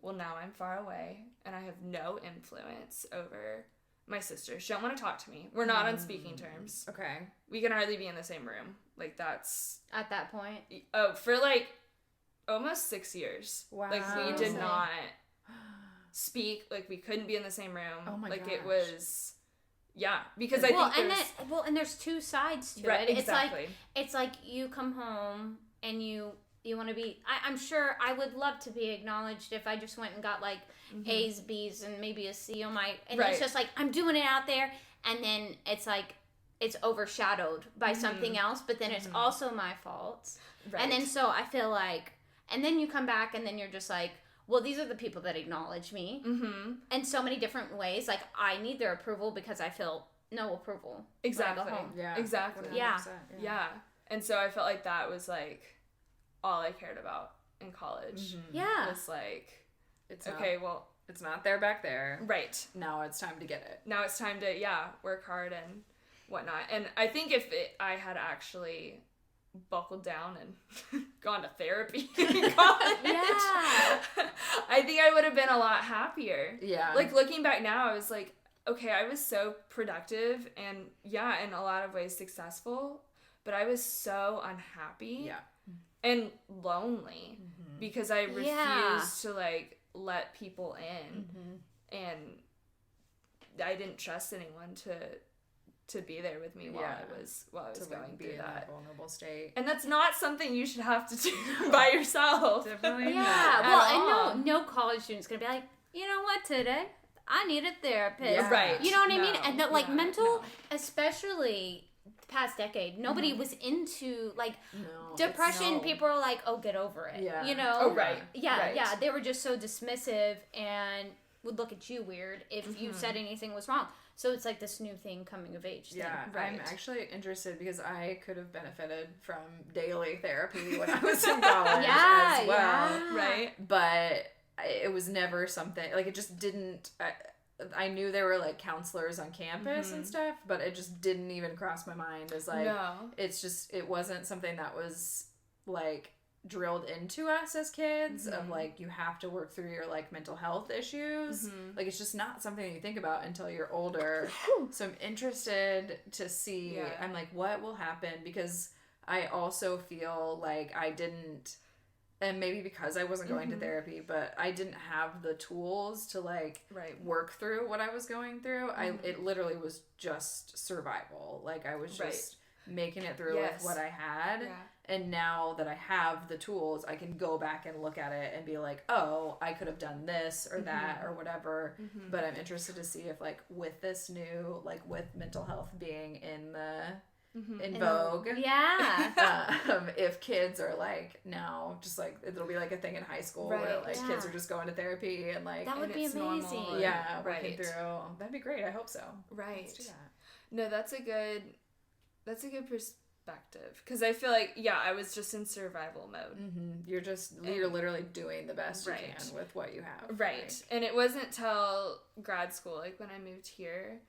[SPEAKER 2] well, now I'm far away and I have no influence over my sister. She don't want to talk to me. We're not on speaking terms.
[SPEAKER 3] Okay.
[SPEAKER 2] We can hardly be in the same room. Like that's...
[SPEAKER 1] At that point?
[SPEAKER 2] Oh, for like almost 6 years.
[SPEAKER 3] Wow.
[SPEAKER 2] Like we did not speak. Like we couldn't be in the same room.
[SPEAKER 3] Oh my
[SPEAKER 2] like
[SPEAKER 3] gosh.
[SPEAKER 2] it was... Yeah, because I think
[SPEAKER 1] and there's two sides to
[SPEAKER 2] right,
[SPEAKER 1] it.
[SPEAKER 2] Exactly.
[SPEAKER 1] It's like you come home and you want to be... I'm sure I would love to be acknowledged if I just went and got like A's, B's, and maybe a C on my... And it's just like, I'm doing it out there, and then it's like, it's overshadowed by something else, but then it's also my fault. Right. And then so I feel like... And then you come back and then you're just like, well, these are the people that acknowledge me in so many different ways. Like, I need their approval because I feel no approval.
[SPEAKER 2] Exactly.
[SPEAKER 1] When I go home.
[SPEAKER 2] Yeah. Exactly.
[SPEAKER 1] Yeah.
[SPEAKER 2] And so I felt like that was like all I cared about in college.
[SPEAKER 1] Yeah.
[SPEAKER 2] Was like,
[SPEAKER 3] it's not there back there.
[SPEAKER 2] Right.
[SPEAKER 3] Now it's time to get it.
[SPEAKER 2] Now it's time to, work hard and whatnot. And I think if I had actually buckled down and gone to therapy in college, I think I would have been a lot happier.
[SPEAKER 3] Yeah.
[SPEAKER 2] Like looking back now, I was like, okay, I was so productive and in a lot of ways successful, but I was so unhappy.
[SPEAKER 3] Yeah.
[SPEAKER 2] And lonely because I refused to like let people in and I didn't trust anyone to be there with me while I was going through that
[SPEAKER 3] vulnerable state.
[SPEAKER 2] And that's not something you should have to do by yourself.
[SPEAKER 3] Definitely
[SPEAKER 1] not. Well, and no college student's gonna be like, you know what, today I need a therapist.
[SPEAKER 2] Yeah. Right.
[SPEAKER 1] You know what I mean? And that mental, especially past decade, nobody was into depression. People are like, oh, get over it.
[SPEAKER 3] Yeah.
[SPEAKER 1] You know?
[SPEAKER 2] Oh, right.
[SPEAKER 1] Yeah,
[SPEAKER 2] right.
[SPEAKER 1] yeah. They were just so dismissive and would look at you weird if you said anything was wrong. So it's like this new thing coming of age thing.
[SPEAKER 3] Yeah,
[SPEAKER 2] right.
[SPEAKER 3] I'm actually interested because I could have benefited from daily therapy when I was in college as well.
[SPEAKER 1] Yeah.
[SPEAKER 2] Right.
[SPEAKER 3] But it was never something, like it just didn't... I knew there were like counselors on campus and stuff, but it just didn't even cross my mind as like, it wasn't something that was like drilled into us as kids of like, you have to work through your like mental health issues. Like it's just not something you think about until you're older. So I'm interested to see, I'm like, what will happen? Because I also feel like I didn't, and maybe because I wasn't going to therapy, but I didn't have the tools to like work through what I was going through. It literally was just survival. Like I was just making it through with what I had. Yeah. And now that I have the tools, I can go back and look at it and be like, oh, I could have done this or that or whatever. But I'm interested to see if like with this new, like with mental health being in vogue. If kids are like now just like it'll be like a thing in high school where like kids are just going to therapy and like
[SPEAKER 1] that would be amazing.
[SPEAKER 2] Normal
[SPEAKER 3] working through. That'd be great. I hope so.
[SPEAKER 2] Right.
[SPEAKER 3] Let's do that.
[SPEAKER 2] No, that's a good perspective because I feel like I was just in survival mode.
[SPEAKER 3] You're literally doing the best you can with what you have.
[SPEAKER 2] Right.
[SPEAKER 3] Like,
[SPEAKER 2] and it wasn't till grad school, like when I moved here,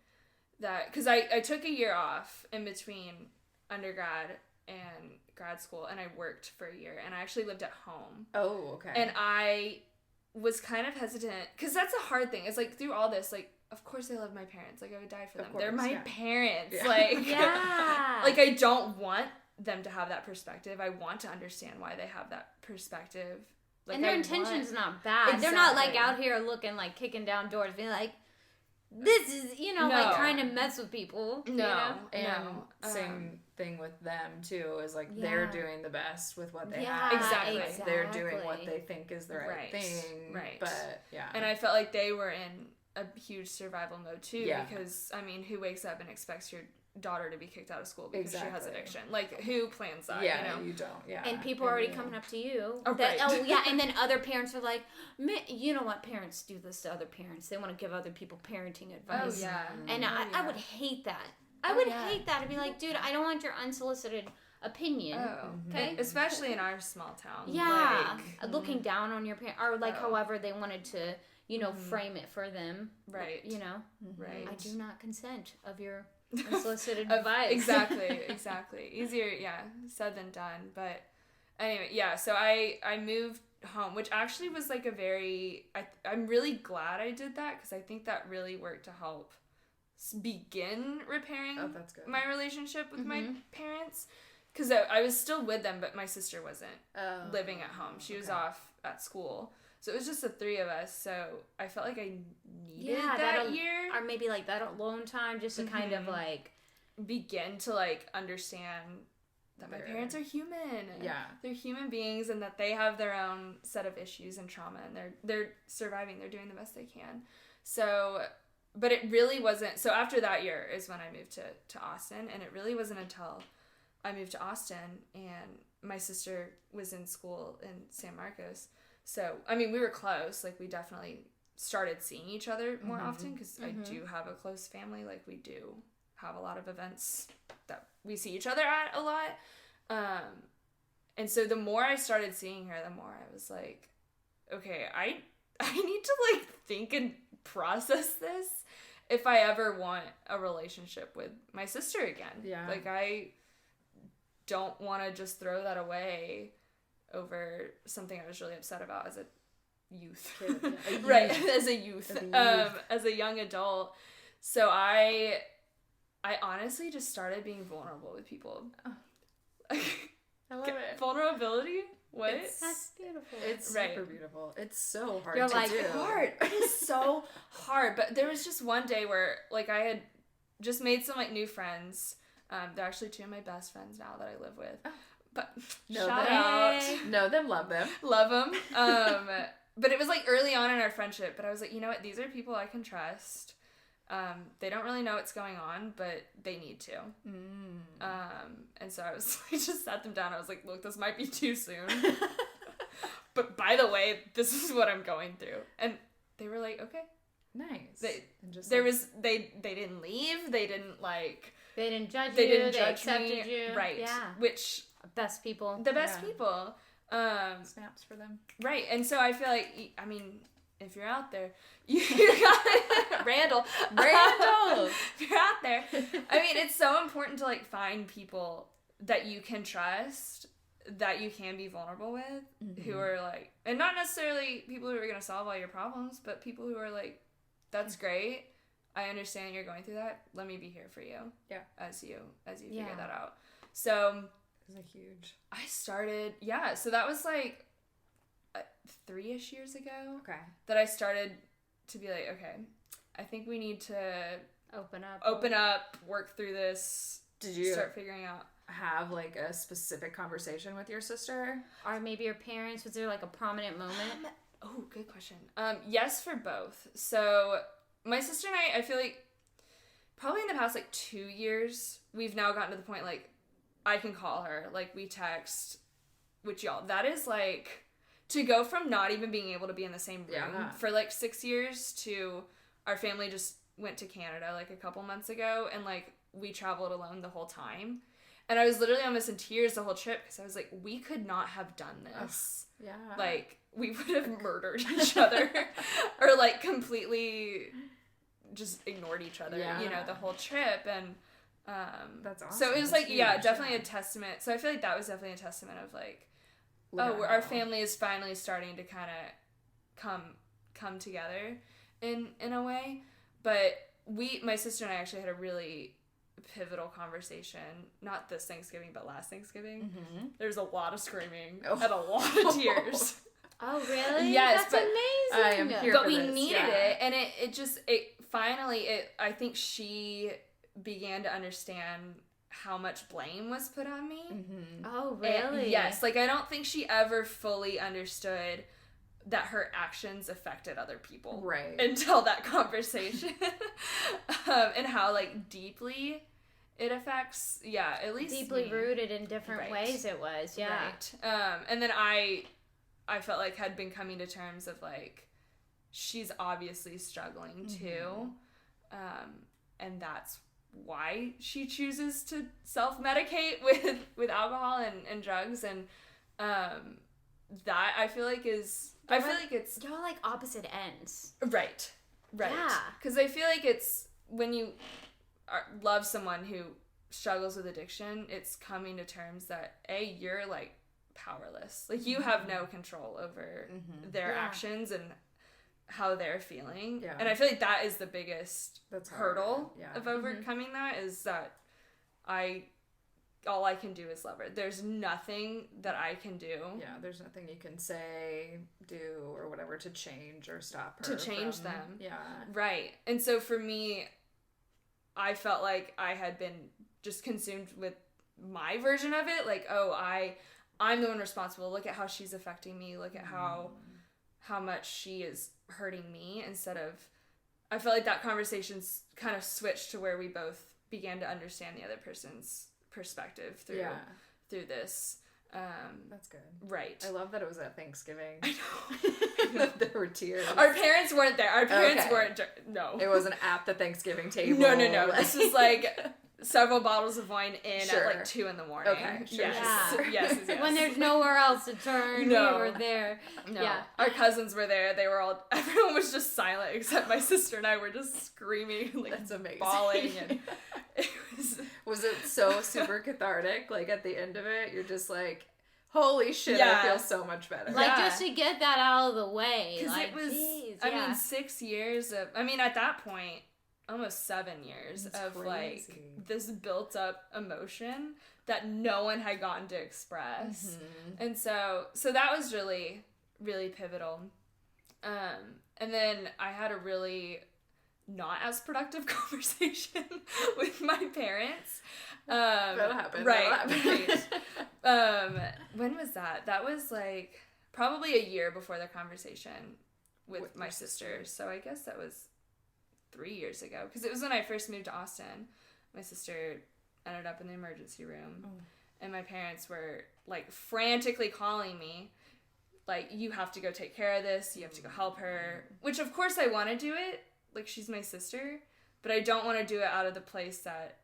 [SPEAKER 2] that because I took a year off in between undergrad and grad school and I worked for a year and I actually lived at home.
[SPEAKER 3] Oh, okay.
[SPEAKER 2] And I was kind of hesitant because that's a hard thing. It's like through all this, like of course I love my parents. Like I would die for them. They're my parents.
[SPEAKER 3] Yeah.
[SPEAKER 2] Like like I don't want them to have that perspective. I want to understand why they have that perspective. Like,
[SPEAKER 1] and their intention's not bad.
[SPEAKER 2] Exactly.
[SPEAKER 1] They're not like out here looking like kicking down doors being like, this is, like trying to mess with people.
[SPEAKER 2] No.
[SPEAKER 3] And same thing with them too, is like they're doing the best with what they have.
[SPEAKER 2] Exactly.
[SPEAKER 3] Like, they're doing what they think is the right thing.
[SPEAKER 2] Right.
[SPEAKER 3] But
[SPEAKER 2] and I felt like they were in a huge survival mode too, because I mean, who wakes up and expects your daughter to be kicked out of school because she has addiction? Like, who plans that?
[SPEAKER 3] You don't. Yeah,
[SPEAKER 1] and people are already coming up to you.
[SPEAKER 2] Oh,
[SPEAKER 1] and then other parents are like, you know what? Parents do this to other parents. They want to give other people parenting advice.
[SPEAKER 2] Oh yeah,
[SPEAKER 1] and I would hate that. I would hate that. I'd be like, dude, I don't want your unsolicited opinion.
[SPEAKER 2] Okay, especially in our small town.
[SPEAKER 1] Yeah, looking down on your parent, or like however they wanted to, frame it for them.
[SPEAKER 2] Right.
[SPEAKER 1] Right. I do not consent of your unsolicited advice.
[SPEAKER 2] Exactly. Easier, said than done. But anyway, so I moved home, which actually was like a very, I'm really glad I did that, because I think that really worked to help begin repairing my relationship with my parents, because I was still with them, but my sister wasn't living at home. She was off at school. So it was just the three of us, so I felt like I needed that year.
[SPEAKER 1] Or maybe like that alone time, just to kind of like
[SPEAKER 2] begin to like understand that my parents are human.
[SPEAKER 3] Yeah.
[SPEAKER 2] They're human beings, and that they have their own set of issues and trauma, and they're surviving, they're doing the best they can. So, but it really wasn't, so after that year is when I moved to Austin, and it really wasn't until I moved to Austin and my sister was in school in San Marcos. So, I mean, we were close. Like, we definitely started seeing each other more often, because I do have a close family. Like, we do have a lot of events that we see each other at a lot. And so the more I started seeing her, the more I was like, okay, I need to, like, think and process this if I ever want a relationship with my sister again. Yeah. Like, I don't want to just throw that away over something I was really upset about as a youth. Right, as a youth. As a young adult. So I honestly just started being vulnerable with people. Oh. I love it. Vulnerability? What?
[SPEAKER 1] That's beautiful.
[SPEAKER 3] It's super beautiful. It's so hard
[SPEAKER 1] to do.
[SPEAKER 2] Hard. It is so hard. But there was just one day where, like, I had just made some, like, new friends. They're actually two of my best friends now that I live with. Oh. But shout out.
[SPEAKER 3] Know them, love them.
[SPEAKER 2] Love them. But it was like early on in our friendship, but I was like, you know what? These are people I can trust. They don't really know what's going on, but they need to. And so I was like, just sat them down. I was like, look, this might be too soon. But by the way, this is what I'm going through. And they were like, okay.
[SPEAKER 3] Nice.
[SPEAKER 2] They didn't leave. They didn't like.
[SPEAKER 1] They didn't judge you.
[SPEAKER 2] They
[SPEAKER 1] accepted
[SPEAKER 2] me.
[SPEAKER 1] You.
[SPEAKER 2] Right.
[SPEAKER 1] Yeah.
[SPEAKER 2] Which.
[SPEAKER 1] Best people.
[SPEAKER 2] The best people.
[SPEAKER 3] Snaps for them.
[SPEAKER 2] Right. And so I feel like, I mean, if you're out there, you got it. Randall. If you're out there. I mean, it's so important to, like, find people that you can trust, that you can be vulnerable with, who are, like, and not necessarily people who are going to solve all your problems, but people who are, like, that's great. I understand you're going through that. Let me be here for you. Yeah. As you figure that out. So.
[SPEAKER 3] Like huge.
[SPEAKER 2] I started, so that was like 3-ish years ago.
[SPEAKER 3] Okay.
[SPEAKER 2] That I started to be like, okay, I think we need to
[SPEAKER 1] open up, work through this.
[SPEAKER 3] Did you
[SPEAKER 2] start figuring out?
[SPEAKER 3] Have like a specific conversation with your sister?
[SPEAKER 1] Or maybe your parents? Was there like a prominent moment?
[SPEAKER 2] Oh, good question. Yes, for both. So my sister and I feel like probably in the past like 2 years, we've now gotten to the point like, I can call her, like, we text, which y'all, that is, like, to go from not even being able to be in the same room for, like, 6 years to our family just went to Canada, like, a couple months ago, and, like, we traveled alone the whole time, and I was literally almost in tears the whole trip, because I was like, we could not have done this. Yeah. Like, we would have murdered each other, or, like, completely just ignored each other, the whole trip, and...
[SPEAKER 3] That's awesome.
[SPEAKER 2] So it was like, huge, definitely a testament. So I feel like that was definitely a testament of like, our family is finally starting to kind of come together in a way. But my sister and I actually had a really pivotal conversation, not this Thanksgiving, but last Thanksgiving. There was a lot of screaming and a lot of tears.
[SPEAKER 1] Oh, really?
[SPEAKER 2] Yes,
[SPEAKER 1] that's amazing.
[SPEAKER 3] I am here
[SPEAKER 2] but
[SPEAKER 3] for
[SPEAKER 2] we
[SPEAKER 3] this.
[SPEAKER 2] needed it, and it finally, I think she began to understand how much blame was put on me.
[SPEAKER 1] Mm-hmm. Oh, really?
[SPEAKER 2] And yes. Like, I don't think she ever fully understood that her actions affected other people.
[SPEAKER 3] Right.
[SPEAKER 2] Until that conversation. And how, like, deeply it affects, at least
[SPEAKER 1] deeply
[SPEAKER 2] me.
[SPEAKER 1] Rooted in different ways it was,
[SPEAKER 2] Right. And then I felt like had been coming to terms of, like, she's obviously struggling too. And that's why she chooses to self-medicate with alcohol and drugs. And that I feel like is... I feel like it's...
[SPEAKER 1] Y'all like opposite ends.
[SPEAKER 2] Right.
[SPEAKER 1] Yeah.
[SPEAKER 2] Because I feel like it's... When you love someone who struggles with addiction, it's coming to terms that, A, you're, like, powerless. Like, you have no control over their actions and how they're feeling. Yeah. And I feel like that is the biggest hurdle of overcoming that, is that all I can do is love her. There's nothing that I can do.
[SPEAKER 3] Yeah, there's nothing you can say, do, or whatever to change or stop her.
[SPEAKER 2] To change them.
[SPEAKER 3] Yeah.
[SPEAKER 2] Right. And so for me, I felt like I had been just consumed with my version of it. Like, oh, I'm the one responsible. Look at how she's affecting me. Look at how much she is hurting me, instead of... I felt like that conversation's kind of switched to where we both began to understand the other person's perspective through this.
[SPEAKER 3] That's good.
[SPEAKER 2] Right.
[SPEAKER 3] I love that it was at Thanksgiving.
[SPEAKER 2] I know.
[SPEAKER 3] There were tears.
[SPEAKER 2] Our parents weren't there. Our parents weren't... No.
[SPEAKER 3] It wasn't at the Thanksgiving table.
[SPEAKER 2] No. This was like... several bottles of wine at like 2 a.m.
[SPEAKER 3] Okay, sure.
[SPEAKER 2] Yes.
[SPEAKER 1] When there's nowhere else to turn, we were there.
[SPEAKER 2] No. Yeah. Our cousins were there. Everyone was just silent except my sister and I were just screaming, like,
[SPEAKER 3] that's amazing.
[SPEAKER 2] Bawling, and it
[SPEAKER 3] was it so super cathartic? Like, at the end of it, you're just like, holy shit, I feel so much better.
[SPEAKER 1] Like, just to get that out of the way.
[SPEAKER 2] Because
[SPEAKER 1] like,
[SPEAKER 2] it was, I mean, 6 years of, at that point, almost 7 years of crazy. Like this built up emotion that no one had gotten to express. And so that was really, really pivotal. And then I had a really not as productive conversation with my parents.
[SPEAKER 3] That'll happen.
[SPEAKER 2] Right. When was that? That was like probably a year before the conversation with my sister. So I guess that was 3 years ago, because it was when I first moved to Austin. My sister ended up in the emergency room, and my parents were like frantically calling me, like, you have to go take care of this, you have to go help her, which of course I want to do it, like, she's my sister, but I don't want to do it out of the place that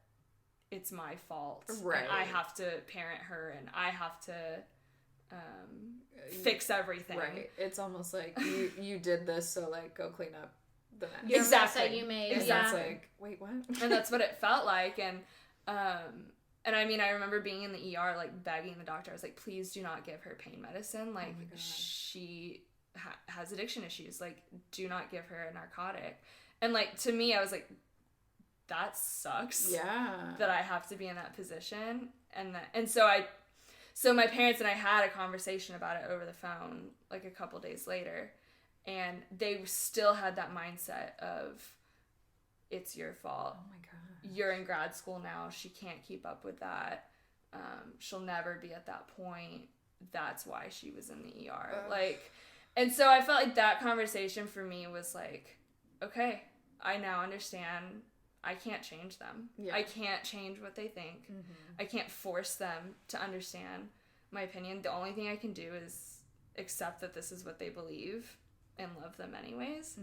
[SPEAKER 2] it's my fault. Right. And I have to parent her, and I have to fix everything.
[SPEAKER 3] Right. It's almost like you did this, so like go clean up the mess.
[SPEAKER 1] Your mess that you made.
[SPEAKER 3] Exactly. Like, wait, what?
[SPEAKER 2] And that's what it felt like. And I mean, I remember being in the ER, like, begging the doctor. I was like, please do not give her pain medicine. Like, she has addiction issues. Like, do not give her a narcotic. And, like, to me, I was like, that sucks.
[SPEAKER 3] Yeah.
[SPEAKER 2] That I have to be in that position. And so my parents and I had a conversation about it over the phone, like, a couple days later. And they still had that mindset of, it's your fault.
[SPEAKER 3] Oh my God.
[SPEAKER 2] You're in grad school now. She can't keep up with that. She'll never be at that point. That's why she was in the ER. Like, and so I felt like that conversation for me was like, okay, I now understand. I can't change them. Yeah. I can't change what they think. I can't force them to understand my opinion. The only thing I can do is accept that this is what they believe and love them anyways,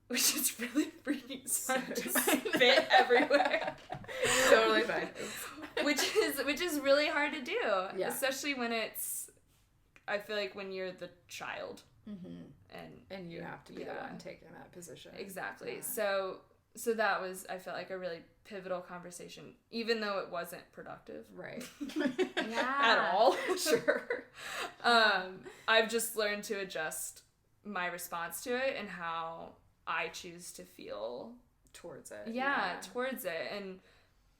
[SPEAKER 2] which is really freaking hard to fit everywhere.
[SPEAKER 3] Totally fine.
[SPEAKER 2] which is really hard to do, especially when it's, I feel like when you're the child,
[SPEAKER 3] and you have to be the one taking that position.
[SPEAKER 2] Exactly. So that was, I felt like, a really pivotal conversation, even though it wasn't productive.
[SPEAKER 3] Right.
[SPEAKER 2] At all. Sure. I've just learned to adjust my response to it and how I choose to feel
[SPEAKER 3] towards it.
[SPEAKER 2] Yeah, towards it. And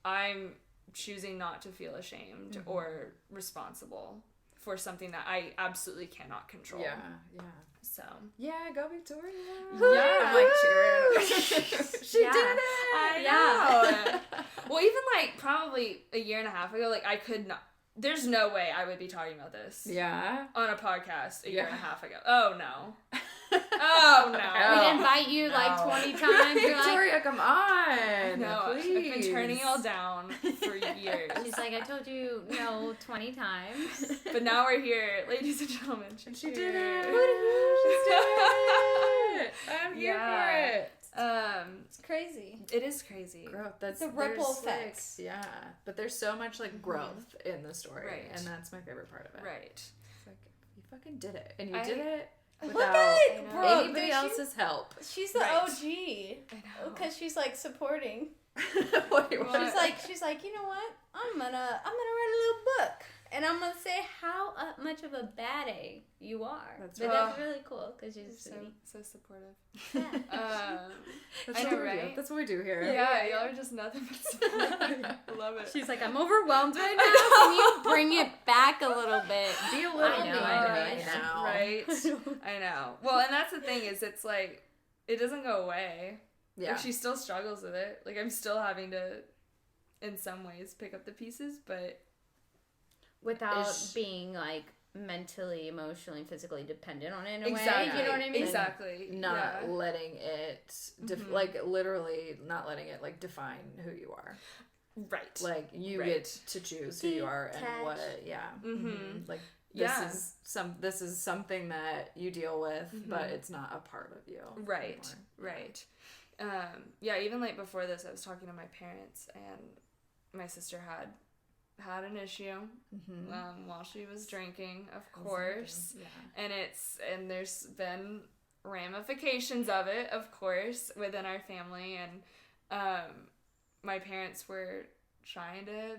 [SPEAKER 2] I'm choosing not to feel ashamed or responsible for something that I absolutely cannot control.
[SPEAKER 3] Yeah.
[SPEAKER 2] So.
[SPEAKER 3] Yeah, go Victoria.
[SPEAKER 2] Yeah.
[SPEAKER 3] I'm like cheering. She
[SPEAKER 1] Yeah.
[SPEAKER 3] did it.
[SPEAKER 2] I know. Well, even like probably a year and a half ago, like I could not. There's no way I would be talking about this.
[SPEAKER 3] Yeah.
[SPEAKER 2] On a podcast a year and a half ago. Oh no. Oh no.
[SPEAKER 1] We invite you like 20 times. You're
[SPEAKER 3] Victoria,
[SPEAKER 1] like,
[SPEAKER 3] come on.
[SPEAKER 2] No,
[SPEAKER 3] please.
[SPEAKER 2] I've been turning y'all down for years.
[SPEAKER 1] she's like, I told you no 20 times.
[SPEAKER 2] But now we're here, ladies and gentlemen.
[SPEAKER 3] She did it.
[SPEAKER 2] She did
[SPEAKER 3] it. I'm here for it.
[SPEAKER 1] It's crazy.
[SPEAKER 2] It is crazy.
[SPEAKER 3] Growth. That's
[SPEAKER 1] the ripple
[SPEAKER 3] there's, like,
[SPEAKER 1] effects.
[SPEAKER 3] yeah, but there's so much like growth in the story,
[SPEAKER 2] Right.
[SPEAKER 3] and that's my favorite part of it.
[SPEAKER 2] Right.
[SPEAKER 3] It's like you fucking did it, and you
[SPEAKER 2] I-
[SPEAKER 3] did it
[SPEAKER 1] Look
[SPEAKER 3] without
[SPEAKER 1] at Brooke,
[SPEAKER 3] anybody
[SPEAKER 1] dude,
[SPEAKER 3] else's help.
[SPEAKER 1] She's the
[SPEAKER 2] Right.
[SPEAKER 1] OG.
[SPEAKER 2] I know.
[SPEAKER 1] Because she's like supporting.
[SPEAKER 3] Wait,
[SPEAKER 2] Well,
[SPEAKER 1] She's like, you know what? I'm gonna write a little book, and I'm gonna say how much of a baddie you are.
[SPEAKER 3] That's
[SPEAKER 1] But
[SPEAKER 3] right.
[SPEAKER 1] that's really cool because she's
[SPEAKER 2] so,
[SPEAKER 1] sweetie.
[SPEAKER 2] so supportive.
[SPEAKER 1] Yeah.
[SPEAKER 3] That's
[SPEAKER 2] I
[SPEAKER 3] what
[SPEAKER 2] know,
[SPEAKER 3] we do.
[SPEAKER 2] right?
[SPEAKER 3] That's what we do here.
[SPEAKER 2] Yeah, y'all are just nothing but supportive. I love it.
[SPEAKER 1] She's like, I'm overwhelmed right now. Can you bring it back a little bit?
[SPEAKER 3] Be a little
[SPEAKER 1] I know,
[SPEAKER 3] mean to me
[SPEAKER 1] I know.
[SPEAKER 3] now.
[SPEAKER 2] Right. I know. Well, and that's the thing is, it's like it doesn't go away.
[SPEAKER 3] Yeah.
[SPEAKER 2] Like, she still struggles with it. Like I'm still having to, in some ways, pick up the pieces, but
[SPEAKER 1] Without
[SPEAKER 3] Is-
[SPEAKER 1] being like mentally, emotionally, physically dependent on it in a
[SPEAKER 2] exactly.
[SPEAKER 1] way. You know what I mean?
[SPEAKER 2] Exactly.
[SPEAKER 3] Not
[SPEAKER 2] Yeah.
[SPEAKER 3] letting it,
[SPEAKER 2] Mhm.
[SPEAKER 3] like literally not letting it like define who you are.
[SPEAKER 2] Right.
[SPEAKER 3] Like you
[SPEAKER 2] Right.
[SPEAKER 3] get to choose who you are and what.
[SPEAKER 1] Detach.
[SPEAKER 3] Yeah.
[SPEAKER 2] Mhm.
[SPEAKER 3] Like this
[SPEAKER 2] Yeah.
[SPEAKER 3] this is something that you deal with, but
[SPEAKER 2] Mhm.
[SPEAKER 3] it's not a part of you.
[SPEAKER 2] Right.
[SPEAKER 3] anymore.
[SPEAKER 2] Right. Yeah, even like before this, I was talking to my parents, and my sister had an issue while she was drinking, of course.
[SPEAKER 3] Yeah.
[SPEAKER 2] And there's been ramifications of it, of course, within our family, and my parents were trying to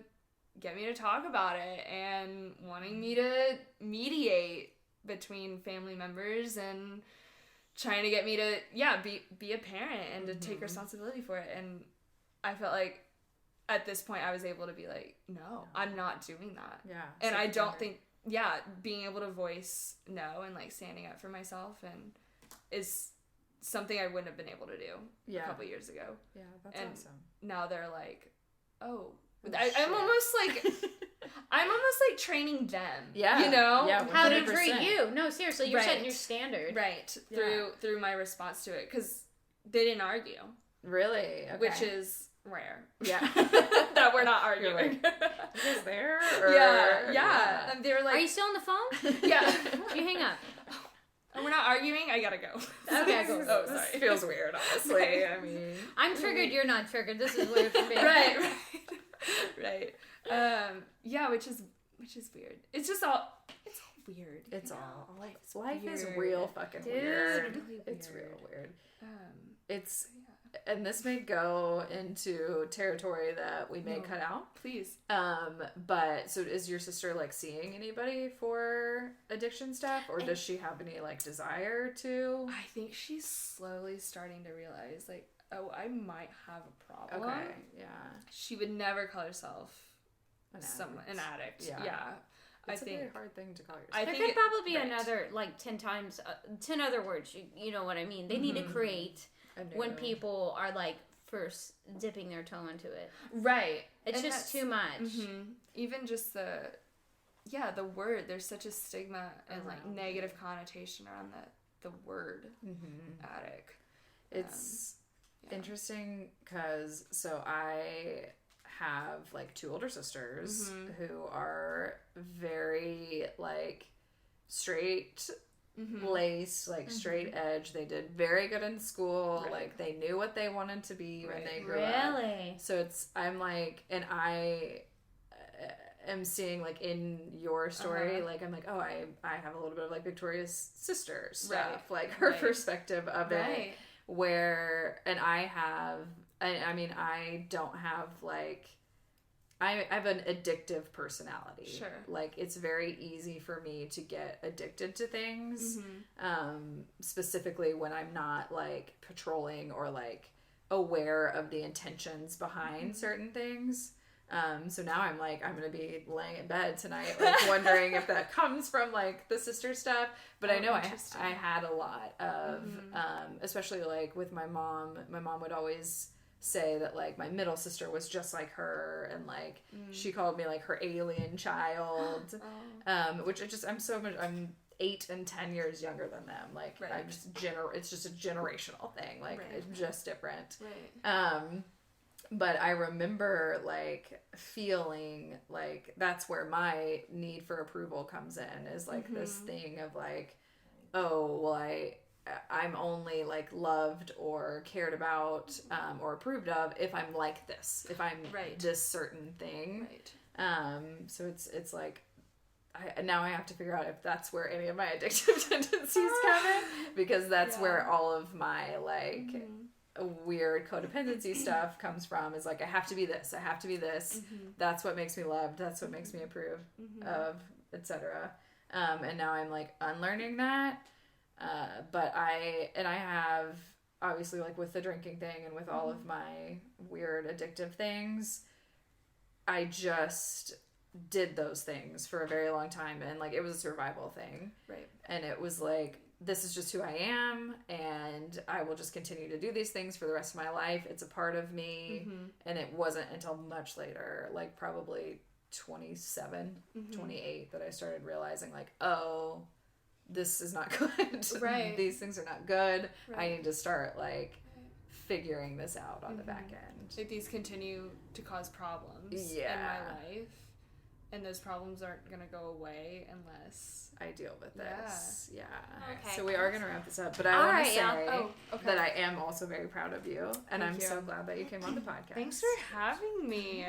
[SPEAKER 2] get me to talk about it and wanting me to mediate between family members and trying to get me to be a parent and to take responsibility for it. And I felt like at this point I was able to be like, no, I'm not doing that.
[SPEAKER 3] Yeah.
[SPEAKER 2] And
[SPEAKER 3] So
[SPEAKER 2] I don't
[SPEAKER 3] together.
[SPEAKER 2] think, being able to voice no and like standing up for myself and is something I wouldn't have been able to do a couple years ago.
[SPEAKER 3] Yeah, that's
[SPEAKER 2] and
[SPEAKER 3] awesome.
[SPEAKER 2] Now they're like, oh,
[SPEAKER 3] Oh,
[SPEAKER 2] I'm
[SPEAKER 3] shit.
[SPEAKER 2] almost like training them.
[SPEAKER 3] Yeah.
[SPEAKER 2] You know?
[SPEAKER 3] Yeah,
[SPEAKER 1] How to
[SPEAKER 3] 100%.
[SPEAKER 1] treat you? No, seriously, you're setting
[SPEAKER 2] Right.
[SPEAKER 1] your standard.
[SPEAKER 2] Right.
[SPEAKER 3] Yeah.
[SPEAKER 2] Through my response to it, because they didn't argue,
[SPEAKER 3] Really? Okay.
[SPEAKER 2] which is rare.
[SPEAKER 3] Yeah.
[SPEAKER 2] That we're not
[SPEAKER 3] You're
[SPEAKER 2] arguing.
[SPEAKER 3] You guys there? Or...
[SPEAKER 2] Yeah. And they were
[SPEAKER 1] Are
[SPEAKER 2] like,
[SPEAKER 1] you still on the phone?
[SPEAKER 2] yeah.
[SPEAKER 1] You hang up.
[SPEAKER 2] Oh, we're not arguing. I gotta go.
[SPEAKER 1] Okay, cool.
[SPEAKER 2] Oh,
[SPEAKER 3] This
[SPEAKER 2] sorry.
[SPEAKER 3] feels weird, honestly.
[SPEAKER 2] Right.
[SPEAKER 3] I mean,
[SPEAKER 1] I'm triggered. You're not triggered. This is weird for me.
[SPEAKER 2] right. Yeah, which is weird. It's all weird.
[SPEAKER 3] it's
[SPEAKER 2] you know?
[SPEAKER 3] all
[SPEAKER 2] Life's
[SPEAKER 3] life is
[SPEAKER 2] weird.
[SPEAKER 3] real fucking
[SPEAKER 1] Dude.
[SPEAKER 3] weird.
[SPEAKER 2] Really
[SPEAKER 3] It's
[SPEAKER 2] weird.
[SPEAKER 3] real weird. It's
[SPEAKER 2] Yeah.
[SPEAKER 3] and this may go into territory that we may
[SPEAKER 2] No.
[SPEAKER 3] cut out.
[SPEAKER 2] Please.
[SPEAKER 3] But so is your sister like seeing anybody for addiction stuff, or does she have any like desire to?
[SPEAKER 2] I think she's slowly starting to realize, like, oh, I might have a problem.
[SPEAKER 3] Okay, yeah.
[SPEAKER 2] She would never call herself
[SPEAKER 3] An
[SPEAKER 2] an addict.
[SPEAKER 3] Yeah.
[SPEAKER 2] Yeah.
[SPEAKER 3] It's
[SPEAKER 2] I think
[SPEAKER 3] a very hard thing to call yourself.
[SPEAKER 2] I
[SPEAKER 1] There
[SPEAKER 2] think
[SPEAKER 1] could probably be
[SPEAKER 2] right.
[SPEAKER 1] another, like, 10 times, 10 other words. You know what I mean? They need to create when people are, like, first dipping their toe into it.
[SPEAKER 2] Right.
[SPEAKER 1] It's
[SPEAKER 2] And
[SPEAKER 1] just
[SPEAKER 2] that's-
[SPEAKER 1] too much.
[SPEAKER 2] Even just the word, there's such a stigma and like negative connotation around the word addict.
[SPEAKER 3] It's interesting because so I have like two older sisters who are very like straight laced, like straight edge. They did very good in school.
[SPEAKER 2] Right.
[SPEAKER 3] Like they knew what they wanted to be when
[SPEAKER 2] Right.
[SPEAKER 3] they grew up.
[SPEAKER 1] Really?
[SPEAKER 3] So I'm like, and I am seeing like in your story, like I'm like, oh, I have a little bit of like Victoria's sister stuff, like her
[SPEAKER 2] Right.
[SPEAKER 3] perspective of it.
[SPEAKER 2] Right.
[SPEAKER 3] Where and I mean I don't have like I have an addictive personality.
[SPEAKER 2] Sure.
[SPEAKER 3] Like it's very easy for me to get addicted to things. Specifically when I'm not like patrolling or like aware of the intentions behind certain things. So now I'm like, I'm going to be laying in bed tonight, like wondering if that comes from like the sister stuff. But I know I had a lot of, especially like with my mom would always say that like my middle sister was just like her, and like she called me like her alien child, which I'm 8 and 10 years younger than them. Like I'm just it's just a generational thing. Like it's just different. But I remember like feeling like that's where my need for approval comes in, is like this thing of like, oh, well, I'm only like loved or cared about or approved of if I'm like this, if I'm this certain thing. So it's like now I have to figure out if that's where any of my addictive tendencies come in, because that's where all of my like weird codependency stuff comes from, is like I have to be this, that's what makes me loved, that's what makes me approve of, etc. And now I'm like unlearning that, but I have obviously like with the drinking thing and with all of my weird addictive things, I just did those things for a very long time, and like it was a survival thing, and it was like, this is just who I am, and I will just continue to do these things for the rest of my life. It's a part of me. And it wasn't until much later, like probably 27, 28, that I started realizing like, oh, this is not good. These things are not good. I need to start like figuring this out on the back end.
[SPEAKER 2] Like these continue to cause problems in my life, and those problems aren't going to go away unless
[SPEAKER 3] I deal with this.
[SPEAKER 1] Okay.
[SPEAKER 3] So we are going to wrap this up, but I want to say that I am also very proud of you, and I'm so glad that you came on the podcast.
[SPEAKER 2] Thanks for having me.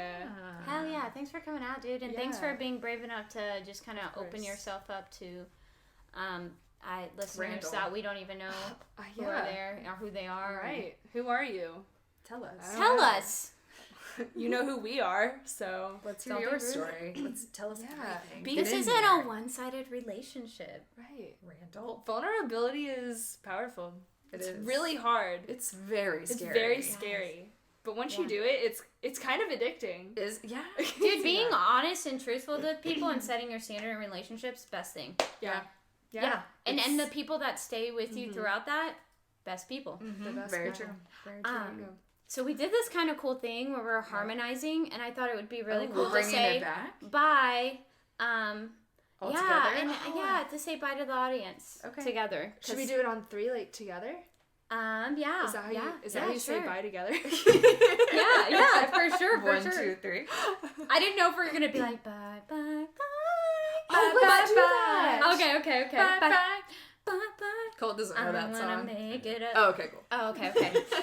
[SPEAKER 1] Hell yeah. Thanks for coming out, dude, and thanks for being brave enough to just kind of open yourself up to listeners that we don't even know who are there or who they are.
[SPEAKER 2] Right. Who are you?
[SPEAKER 3] Tell us.
[SPEAKER 1] Tell us.
[SPEAKER 2] You know who we are, so
[SPEAKER 3] let's hear your story. Let's tell us everything.
[SPEAKER 1] This isn't a one-sided relationship.
[SPEAKER 3] Randall.
[SPEAKER 2] Vulnerability is powerful. It's
[SPEAKER 3] is
[SPEAKER 2] really hard.
[SPEAKER 3] It's very scary.
[SPEAKER 2] It's very scary. But once you do it, it's kind of addicting.
[SPEAKER 1] Dude, being honest and truthful with people and setting your standard in relationships, best thing.
[SPEAKER 2] Yeah.
[SPEAKER 1] And the people that stay with you throughout that, best people.
[SPEAKER 2] The best
[SPEAKER 3] very
[SPEAKER 2] people.
[SPEAKER 3] true.
[SPEAKER 2] Very true.
[SPEAKER 1] So we did this kind of cool thing where we're harmonizing, and I thought it would be really cool to say
[SPEAKER 3] it back?
[SPEAKER 1] Bye.
[SPEAKER 3] All together?
[SPEAKER 1] To say bye to the audience together.
[SPEAKER 2] Should we do it on 3, like together?
[SPEAKER 1] Yeah.
[SPEAKER 2] Is that how you say bye together?
[SPEAKER 1] yeah, for sure.
[SPEAKER 3] 1, 2, 3.
[SPEAKER 1] I didn't know if we were gonna be like bye, bye, bye.
[SPEAKER 2] Let's do that.
[SPEAKER 1] Okay.
[SPEAKER 3] Bye,
[SPEAKER 1] Bye.
[SPEAKER 3] bye.
[SPEAKER 1] Bye.
[SPEAKER 3] Cole doesn't know that
[SPEAKER 1] I'm
[SPEAKER 3] song.
[SPEAKER 1] gonna make it up.
[SPEAKER 3] Oh, okay, cool.
[SPEAKER 1] Oh, okay.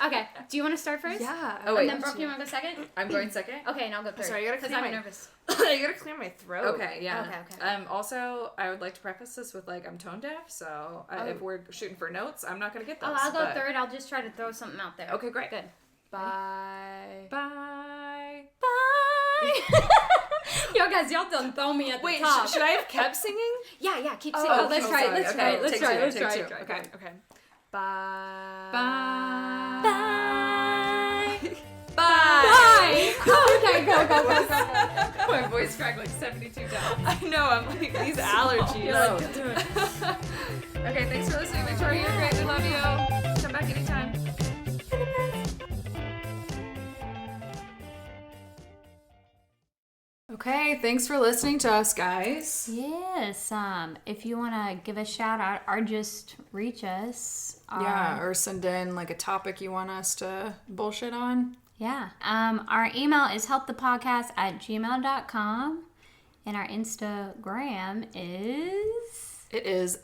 [SPEAKER 1] Okay. Do you want to start first?
[SPEAKER 2] Yeah.
[SPEAKER 3] Oh, wait.
[SPEAKER 1] And then Brooke, you want to go second?
[SPEAKER 3] I'm going second.
[SPEAKER 1] Okay, and I'll go third.
[SPEAKER 2] Sorry, you gotta clear
[SPEAKER 1] I'm nervous.
[SPEAKER 2] I gotta clear my throat.
[SPEAKER 3] Okay, yeah.
[SPEAKER 1] Okay.
[SPEAKER 3] Also, I would like to preface this with like I'm tone deaf, so if we're shooting for notes, I'm not gonna get those.
[SPEAKER 1] Oh, I'll go third. I'll just try to throw something out there.
[SPEAKER 3] Okay, great.
[SPEAKER 1] Good.
[SPEAKER 2] Bye.
[SPEAKER 3] Bye.
[SPEAKER 1] Bye. Yo, guys, y'all done throw me at the top.
[SPEAKER 2] Should I have kept singing?
[SPEAKER 1] Yeah, keep singing. Let's try it. Let's try it.
[SPEAKER 2] Okay. Bye.
[SPEAKER 3] Bye.
[SPEAKER 1] Bye.
[SPEAKER 3] Bye.
[SPEAKER 1] Bye. Okay, go.
[SPEAKER 3] My voice cracked like 72 times.
[SPEAKER 2] I know, I'm like, these allergies.
[SPEAKER 3] No. Okay, thanks for listening, Victoria. You're great. We love you. Come back anytime. Okay, thanks for listening to us, guys.
[SPEAKER 1] Yes. If you want to give a shout out or just reach us.
[SPEAKER 3] Or send in like a topic you want us to bullshit on.
[SPEAKER 1] Yeah. Our email is helpthepodcast@gmail.com. And our Instagram is...
[SPEAKER 3] It is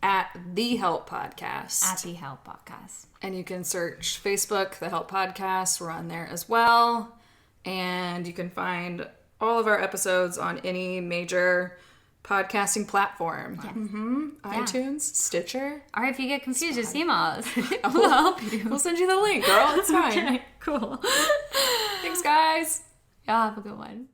[SPEAKER 3] at The Help Podcast.
[SPEAKER 1] At The Help Podcast.
[SPEAKER 3] And you can search Facebook, The Help Podcast. We're on there as well. And you can find all of our episodes on any major podcasting platform.
[SPEAKER 1] Yes.
[SPEAKER 3] iTunes, Stitcher.
[SPEAKER 1] Or if you get confused, just email us. We'll help you.
[SPEAKER 3] We'll send you the link, girl. It's fine.
[SPEAKER 1] Okay, cool.
[SPEAKER 3] Thanks, guys.
[SPEAKER 1] Y'all have a good one.